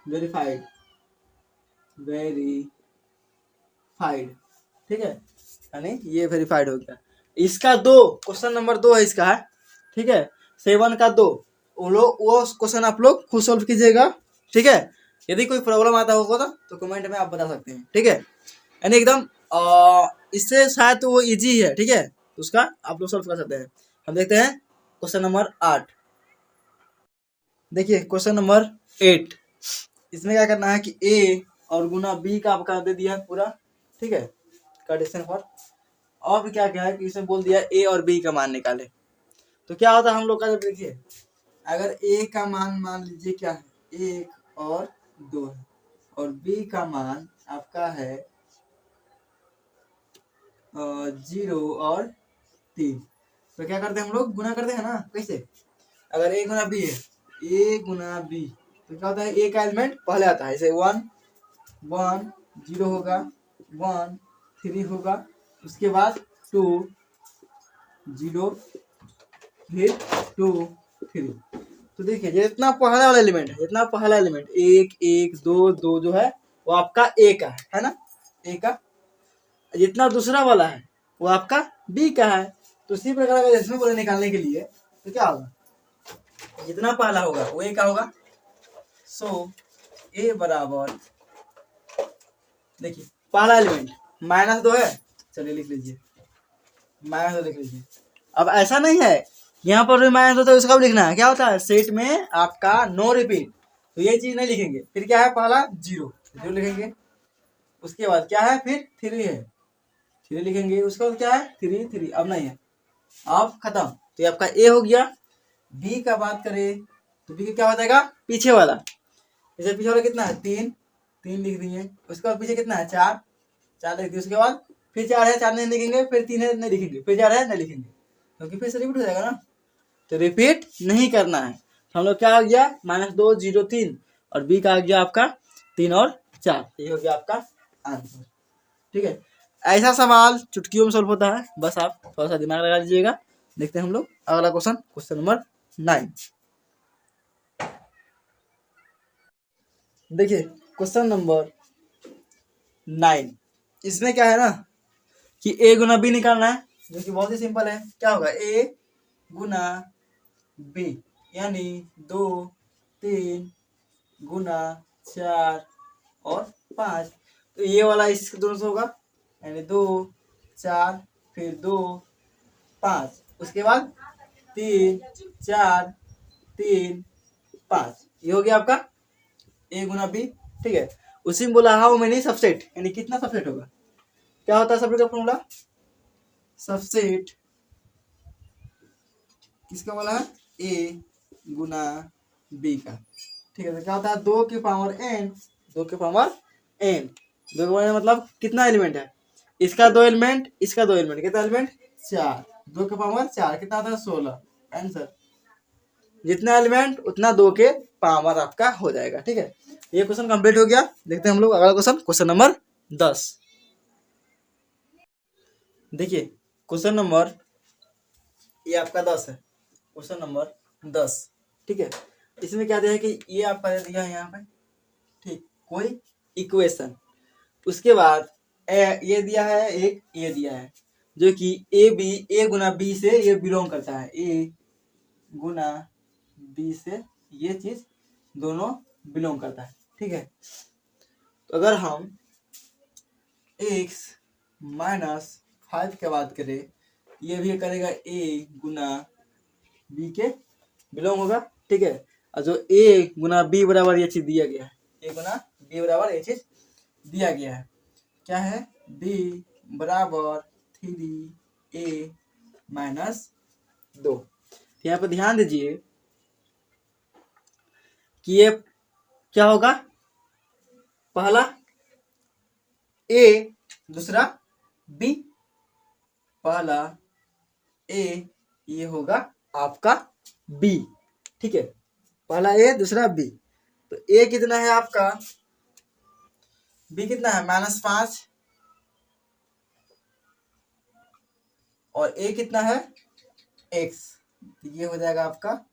verified, ठीक है, यानी ये वेरीफाइड हो गया। इसका 2 क्वेश्चन नंबर 2 है इसका, ठीक है, 7 का 2, वो क्वेश्चन आप लोग खुद सॉल्व कीजिएगा, ठीक है। यदि कोई प्रॉब्लम आता होगा तो कमेंट में आप बता सकते हैं, ठीक है, यानी एकदम इससे शायद तो वो इजी है, ठीक है, तो उसका आप लोग सॉल्व कर सकते हैं। हम देखते हैं क्वेश्चन नंबर 8। देखिए क्वेश्चन नंबर 8, इसमें क्या करना है कि ए और गुना बी का आपका दे दिया पूरा, ठीक है, कंडीशन फॉर। और क्या क्या है कि इसमें बोल दिया ए और बी का मान निकाले। तो क्या होता है हम लोग का, जब देखिए अगर ए का मान लीजिए क्या है 1 और 2 है, और बी का मान आपका है 0 और 3, तो क्या करते हैं हम लोग, गुना करते हैं ना। कैसे, अगर ए गुना बी है, ए गुना बी, तो क्या होता है ए का एलिमेंट पहले आता है, जैसे 1 1 0 होगा, 1 3 होगा, उसके बाद 2 0 फिर 2 3। तो देखिए जितना पहला वाला एलिमेंट है, जितना पहला एलिमेंट 1 1 2 2 जो है वो आपका ए का है ना, ए का। जितना दूसरा वाला है वो आपका बी का है। तो इसी प्रकार अगर इसमें बोले निकालने के लिए तो क्या होगा, जितना पहला होगा वो ए का होगा। सो ए बराबर, देखिए पहला एलिमेंट -2 है, चलिए लिख लीजिए -2 लिख लीजिए। अब ऐसा नहीं है यहाँ पर भी -2 है उसका भी लिखना है, क्या होता है सेट में आपका नो रिपीट, तो ये चीज नहीं लिखेंगे। फिर क्या है, पहला 0 लिखेंगे, उसके बाद क्या है, फिर 3 है 3 लिखेंगे, उसके बाद क्या है 3 3, अब नहीं है, अब खत्म। तो ये आपका ए हो गया। बी का बात करें तो बी का क्या हो जाएगा, पीछे वाला, जैसे पीछे वाला कितना है 3 लिख दिए, उसके बाद पीछे कितना है 4 लिख दिए, उसके बाद फिर 4 है 4 नहीं लिखेंगे, फिर 3 है नहीं लिखेंगे, फिर 4 है नहीं लिखेंगे, क्योंकि फिर से रिपीट हो जाएगा ना। तो रिपीट नहीं करना है। तो हम लोग क्या आ गया -2 0 3, और बी का आ गया आपका 3 और 4, ये हो गया आपका आंसर। ठीक है, ऐसा सवाल चुटकियों में सॉल्व होता है, बस आप थोड़ा सा दिमाग लगा लीजिएगा। देखते हैं हम लोग अगला क्वेश्चन, क्वेश्चन नंबर 9। देखिए क्वेश्चन नंबर 9, इसमें क्या है ना कि ए गुना बी निकालना है, जो कि बहुत ही सिंपल है। क्या होगा, ए गुना बी यानी 2 3 गुना 4 और 5। तो ये वाला इस दोनों से होगा, यानी 2 4 फिर 2 5, उसके बाद 3 4 3 5, ये हो गया आपका ए गुना बी। ठीक है, उसी में बोला हाउ मेनी सबसेट, यानी कितना सबसेट होगा। क्या होता है सबसेट का फॉर्मूला, सबसेट किसका वाला है, ए गुना बी का। ठीक है, तो क्या होता है 2 की पावर n, 2 की पावर n, 2 की पावर मतलब कितना एलिमेंट है, इसका 2 एलिमेंट, इसका 2 एलिमेंट, कितना एलिमेंट 4, 2 की पावर 4 कितना आता है 16, आंसर। जितना एलिमेंट उतना 2 के पावर आपका हो जाएगा। ठीक है, ये क्वेश्चन कंप्लीट हो गया। देखते हैं हम लोग अगला क्वेश्चन, क्वेश्चन नंबर 10। देखिए क्वेश्चन नंबर ये आपका 10 है, क्वेश्चन नंबर 10। ठीक है, इसमें क्या दिया है कि ये आपका दिया है यहाँ पे, ठीक, कोई इक्वेशन, उसके बाद ये दिया है, एक ये दिया है जो कि ए गुना बी से ये बिलोंग करता है, ए गुना बी से ये चीज दोनों बिलोंग करता है। ठीक है, तो अगर हम x -5 की बात करें, ये भी करेगा a गुना b के बिलोंग होगा। ठीक है, और जो a गुना b बराबर ये चीज दिया गया है, a गुना b बराबर ये चीज दिया गया है, क्या है b बराबर 3a - 2। तो यहाँ पर ध्यान दीजिए कि ये क्या होगा, पहला a दूसरा b, पहला a ये होगा आपका b। ठीक है, पहला a दूसरा b, तो a कितना है आपका, b कितना है -5, और a कितना है x, तो ये हो जाएगा आपका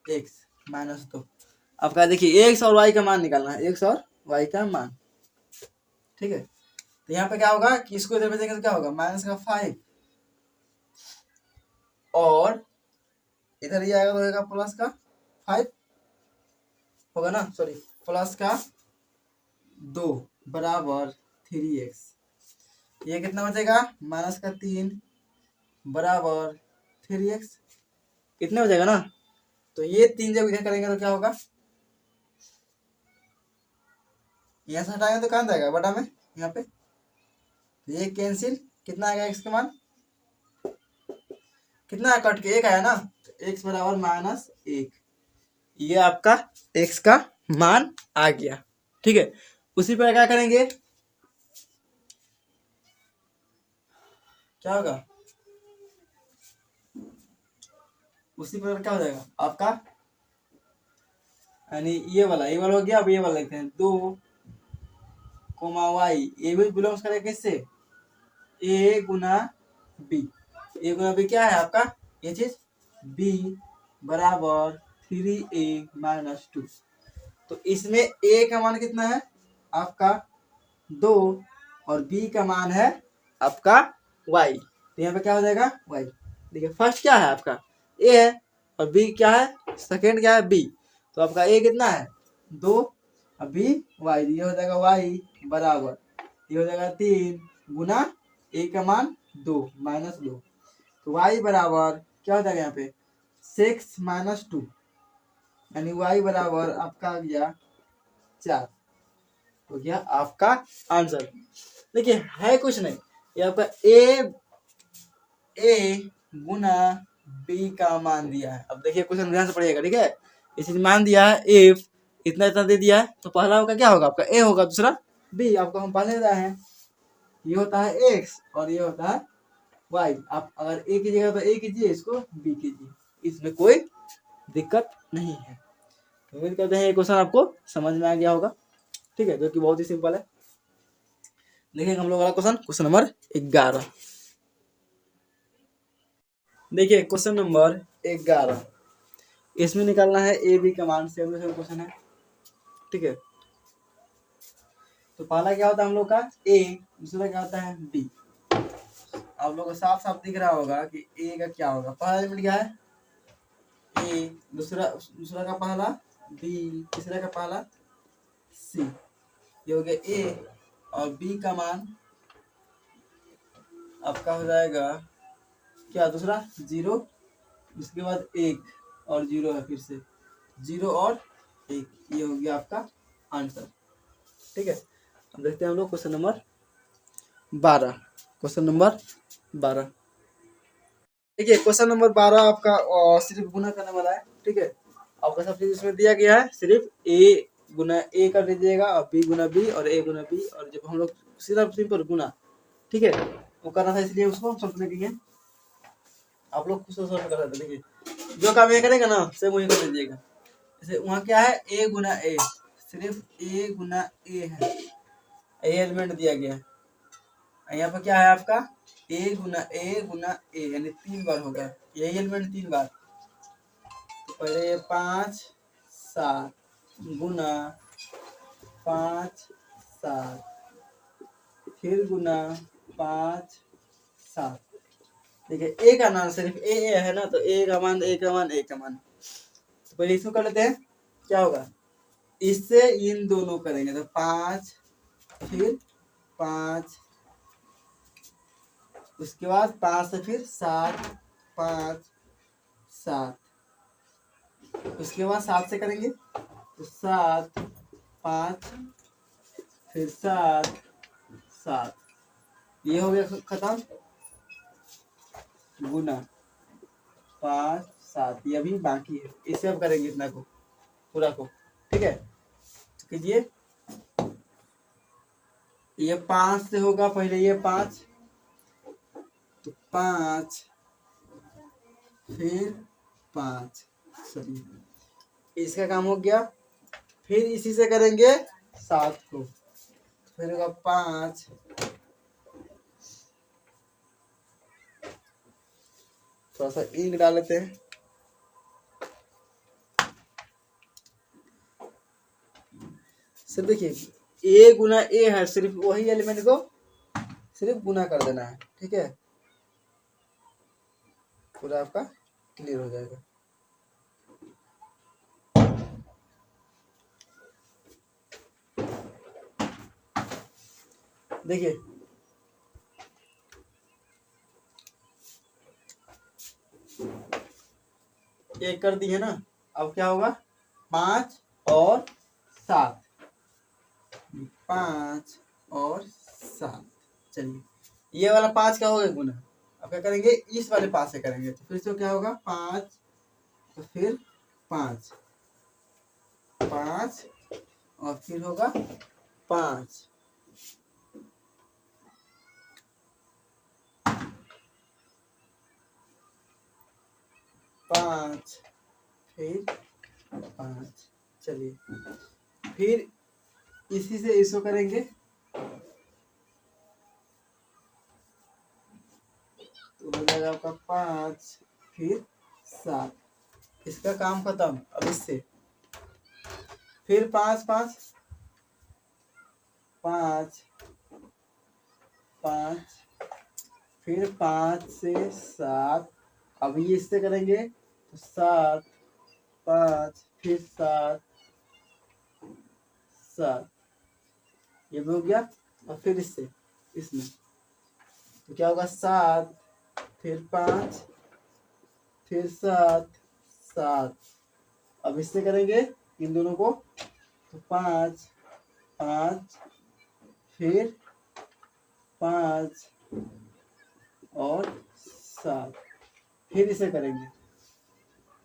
x -2। आपका देखिए x और y का मान निकालना है, x और y का मान। ठीक है, तो यहाँ पे क्या होगा कि इसको इधर भेजेंगे तो क्या होगा -5, और इधर ये आएगा तो होगा +5 होगा ना, सॉरी +2 बराबर 3x। ये कितना बचेगा -3 बराबर 3x, कितने हो जाएगा ना। तो ये 3 जब इधर करेंगे तो क्या होगा, यहाँ से हटाएंगे तो कहाँ जाएगा बटा में, यहाँ पे, तो ये कैंसिल, कितना आएगा एक्स का मान, कितना है, कट के एक आया ना, तो एक्स बराबर -1, ये आपका एक्स का मान आ गया। ठीक है, उसी पर क्या करेंगे, क्या होगा, उसी पर क्या हो जाएगा आपका, यानी ये वाला हो गया। अब ये वाला लिखते हैं 2 वाई, ये भी बिलोंग्स करेगा किससे, ए गुना बी, ए गुना बी क्या है आपका, ये चीज बी बराबर 3a-2, तो इसमें ए का मान कितना है आपका 2 और बी का मान है आपका y, तो यहाँ पे क्या हो जाएगा y। देखिए फर्स्ट क्या है आपका a है और b क्या है, सेकेंड क्या है b, तो आपका a कितना है 2 और b y, ये हो जाएगा y बराबर, ये हो जाएगा 3 गुना a का मान 2 -2, तो y बराबर क्या हो जाएगा यहाँ पे 6 - 2, यानी y बराबर आपका आ गया 4, हो गया आपका आंसर। देखिए है कुछ नहीं, ये आपका ए गुना बी का मान दिया है। अब देखिए क्वेश्चन ध्यान से पढ़िएगा, ठीक है, इसे मान दिया है इफ इतना इतना दे दिया है, तो पहला आपका क्या होगा, आपका ए होगा, दूसरा बी, आपको हम पहले रहे हैं, ये होता है एक्स और ये होता है वाई, आप अगर ए कीजिएगा तो ए कीजिए, इसको बी कीजिए, इसमें कोई दिक्कत नहीं है। उम्मीद करते हैं ये क्वेश्चन आपको समझ में आ गया होगा, ठीक है, जो कि बहुत ही सिंपल है। देखेंगे हम लोग वाला क्वेश्चन नंबर 11। देखिए क्वेश्चन नंबर 11, इसमें निकालना है ए बी का मान, सेम क्वेश्चन है, ठीक है। तो पहला क्या होता है हम लोग का ए, दूसरा क्या होता है बी। आप लोग को साफ साफ दिख रहा होगा कि ए का क्या होगा, पहला एलिमेंट क्या है ए, दूसरा का पहला बी, तीसरा का पहला सी, ये हो गया ए, और बी का मान आपका हो जाएगा क्या, दूसरा 0, उसके बाद 1 और 0 है, फिर से 0 और 1, ये हो गया आपका आंसर, ठीक है। अब देखते हैं हम लोग क्वेश्चन नंबर 12। क्वेश्चन नंबर 12, देखिए क्वेश्चन नंबर 12 आपका सिर्फ गुना करने वाला है, ठीक है। आपका सब चीज इसमें दिया गया है, सिर्फ ए गुना ए कर दीजिएगा और बी गुना बी और ए गुना बी, और जब हम लोग सीधा सिंपल गुना, ठीक है, वो करना था, इसलिए उसको हम समझने के लिए आप लोग कुछ सॉल्व कर सकते। देखिए जो काम ये करेगा ना सेम वही कर दीजिएगा। जैसे वहाँ क्या है ए गुना ए, सिर्फ ए गुना ए है, ए एलिमेंट दिया गया है। यहाँ पर क्या है आपका ए गुना ए, यानी 3 बार होगा यही एलिमेंट 3 बार। तो पहले 5 7 गुना 5 7, फिर गुना 5 7। देखिए ए का मान सिर्फ ए है ना, तो ए का मान तो पहले इसको कर लेते हैं, क्या होगा इससे इन दोनों करेंगे, तो 5 फिर 5, उसके बाद 5 से फिर 7 5 7, उसके बाद 7 से करेंगे तो 7 5 फिर 7 7, ये हो गया खत्म, गुना 5 7, ये अभी बाकी है, इसे अब करेंगे इतना को पूरा को, ठीक है। तो कीजिए, ये 5 से होगा पहले, ये 5 तो 5 फिर 5, सही, इसका काम हो गया। फिर इसी से करेंगे 7 को, फिर होगा 5, थोड़ा सा इंक डाल लेते हैं, सिर्फ देखिए ए गुना ए है, सिर्फ वही एलिमेंट को सिर्फ गुना कर देना है, ठीक है, पूरा आपका क्लियर हो जाएगा। देखिए एक कर दी है ना, अब क्या होगा 5 और 7, 5 और 7। चलिए ये वाला 5 क्या होगा गुना, अब क्या करेंगे इस वाले 5 से करेंगे, तो फिर से क्या होगा 5, तो फिर 5 5 और फिर होगा 5, फिर 5। चलिए फिर इसी से इसको करेंगे, तो हो जाएगा आपका 5 फिर 7। इसका काम खत्म। अब इससे फिर 5 5 5 5 फिर 5 से 7। अब ये इससे करेंगे तो 7 5 फिर 7 7, ये भी हो गया। और फिर इससे इसमें तो क्या होगा 7 फिर 5 फिर 7 7। अब इससे करेंगे इन दोनों को, तो 5 5 फिर 5 और 7, फिर इसे करेंगे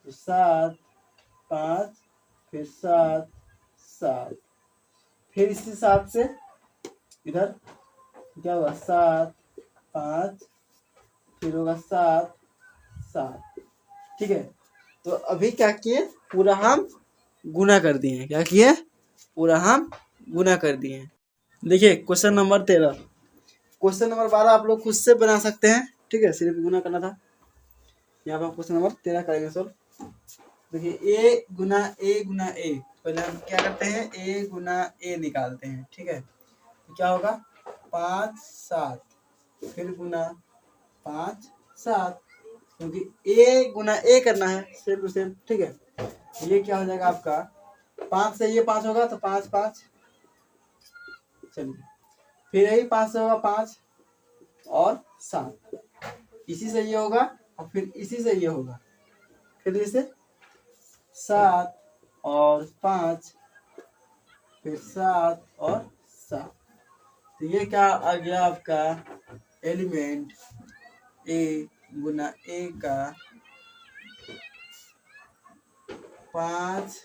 तो 7 5 फिर 7 7, फिर इसी 7 से इधर क्या होगा 7 5 फिर होगा 7 7। ठीक है, तो अभी क्या किए पूरा हम गुना कर दिए हैं। क्या किए पूरा हम गुना कर दिए हैं। देखिए क्वेश्चन नंबर 13, क्वेश्चन नंबर 12 आप लोग खुद से बना सकते हैं। ठीक है, सिर्फ गुना करना था। यहाँ पर हम क्वेश्चन नंबर 13 करेंगे सर। देखिए ए गुना ए, पहले हम क्या करते हैं ए गुना ए निकालते हैं। ठीक है, तो क्या होगा 5 7 फिर गुना 5 7, क्योंकि ए गुना ए करना है सेम टू सेम। ठीक है, ये क्या हो जाएगा आपका 5 से ये 5 होगा तो 5 5। चलिए फिर यही 5 से होगा 5 और 7, इसी से ये होगा और फिर इसी से ये होगा, फिर इसे 7 और 5 फिर 7 और 7। तो ये क्या आ गया आपका एलिमेंट ए गुना ए का 5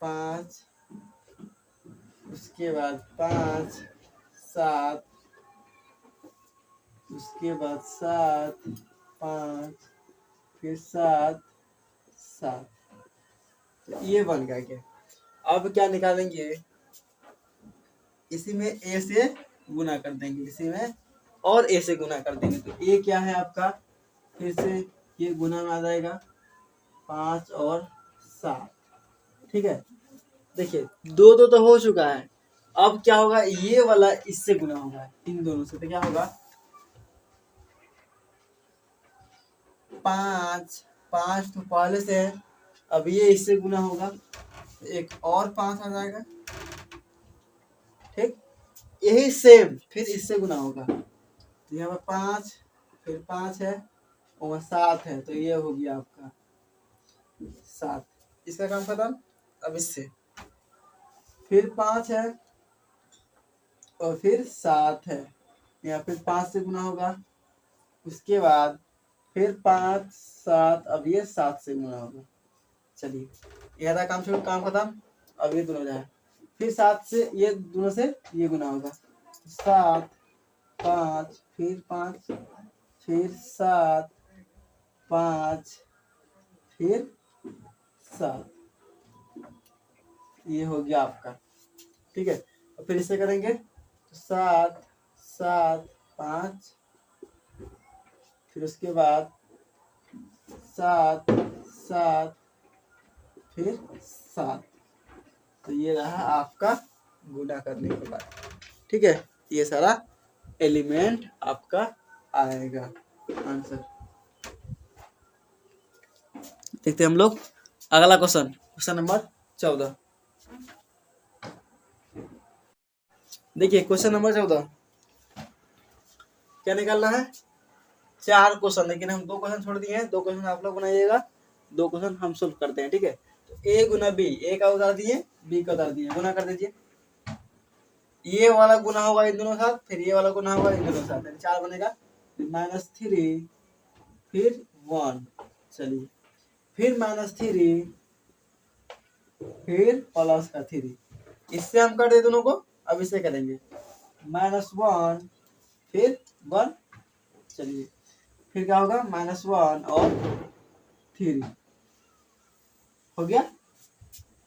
5, उसके बाद 5 7, उसके बाद 7 5 फिर 7 7। तो ये बन गया क्या। अब क्या निकालेंगे, इसी में ए से गुना कर देंगे, इसी में और ए से गुना कर देंगे। तो ए क्या है आपका, फिर से ये गुना में आ जाएगा 5 और 7। ठीक है, देखिए 2 2 तो हो चुका है। अब क्या होगा ये वाला इससे गुना होगा इन दोनों से, तो क्या होगा 5 5 तो पहले से है, अब ये इससे गुना होगा एक और 5 आ जाएगा। ठीक, यही सेम फिर इससे गुना होगा, तो यहाँ पर 5 फिर 5 है और 7 है, तो ये हो गया आपका 7। इसका काम खत्म। अब इससे फिर 5 है और फिर 7 है, या फिर 5 से गुना होगा, उसके बाद फिर 5 7, अब ये 7 से गुना होगा। चलिए ये था काम, छोड़ काम खत्म। अब ये दोनों जाए, फिर 7 से ये दोनों से ये गुना होगा, 7 5 फिर 5 फिर 7 5 फिर 7, ये हो गया आपका। ठीक है, और फिर इसे करेंगे तो 7 7 5 फिर उसके बाद 7 7 फिर 7। तो ये रहा आपका गुना करने के बाद। ठीक है, ये सारा एलिमेंट आपका आएगा आंसर। देखते हैं हम लोग अगला क्वेश्चन, क्वेश्चन नंबर 14। देखिए क्वेश्चन नंबर 14 क्या निकालना है, 4 क्वेश्चन, लेकिन हम 2 क्वेश्चन छोड़ दिए हैं। 2 क्वेश्चन आप लोग बनाइएगा, 2 क्वेश्चन हम सोल्व करते हैं। ठीक है, तो ए गुना बी, ए का उतार दिए बी का उतार दिए, गुना कर दीजिए। ये वाला गुना होगा इन दोनों साथ, फिर ये वाला गुना होगा इन दोनों साथ, 4 बनेगा। -3 फिर 1, चलिए फिर -3 फिर +3, इससे हम कर दे दोनों को। अब इसे करेंगे -1 फिर 1, चलिए फिर क्या होगा -1 और 3 हो गया,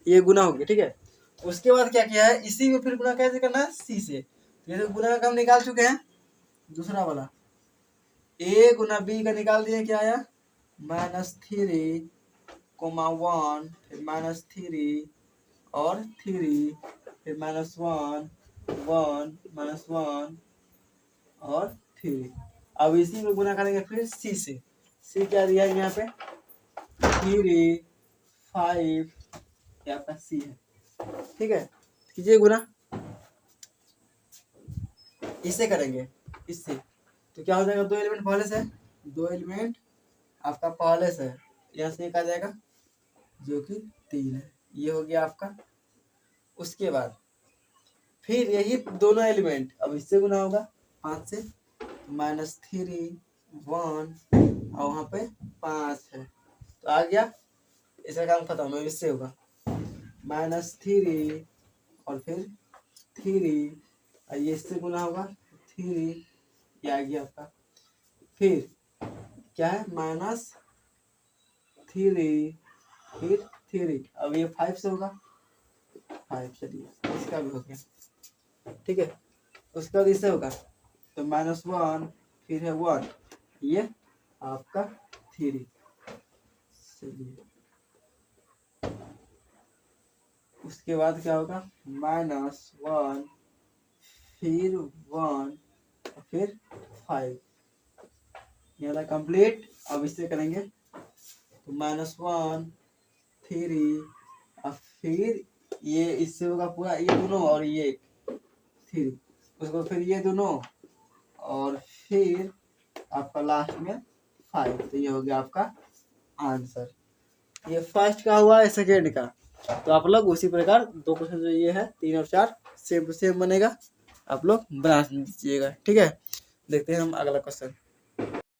ये गुना हो गया। ठीक है, उसके बाद क्या किया है, इसी में फिर गुना कैसे करना है, सी से। जैसे गुना का हम निकाल चुके हैं, दूसरा वाला a गुना b का निकाल दिया, क्या आया -3, 1 फिर -3 और 3 फिर -1 1 -1 और 3। अब इसी में गुना करेंगे फिर c से। c क्या दिया है यहाँ पे 3 5, ये आपका c है। ठीक है, कीजिए गुना, इससे करेंगे, इससे तो क्या हो जाएगा, 2 एलिमेंट पहले से, 2 एलिमेंट आपका पहले से, यहाँ से एक आ जाएगा जो कि 3 है, ये हो गया आपका। उसके बाद फिर यही दोनों एलिमेंट अब इससे गुना होगा 5 से, -3 1 और वहाँ पे 5 है, तो आ गया, इसका काम खत्म है। इससे होगा -3 और फिर 3, और ये इससे गुना होगा 3, ये आ गया आपका। फिर क्या है -3 फिर 3, अब ये 5 से होगा 5, चलिए इसका भी हो गया। ठीक है, उसके बाद इससे होगा तो -1 फिर है 1, ये आपका 3, चलिए उसके बाद क्या होगा -1 फिर 1 फिर 5, ये कंप्लीट। अब इससे करेंगे तो -1 3 और फिर ये इससे होगा पूरा, ये दोनों और ये 3, उसको फिर ये दोनों और फिर आपका लास्ट में 5, तो ये हो गया आपका आंसर। ये फर्स्ट का हुआ है, सेकेंड का। तो आप लोग उसी प्रकार 2 क्वेश्चन जो ये है 3 और 4 सेम टू सेम बनेगा, आप लोग बना दीजिएगा। ठीक है, देखते हैं हम अगला क्वेश्चन।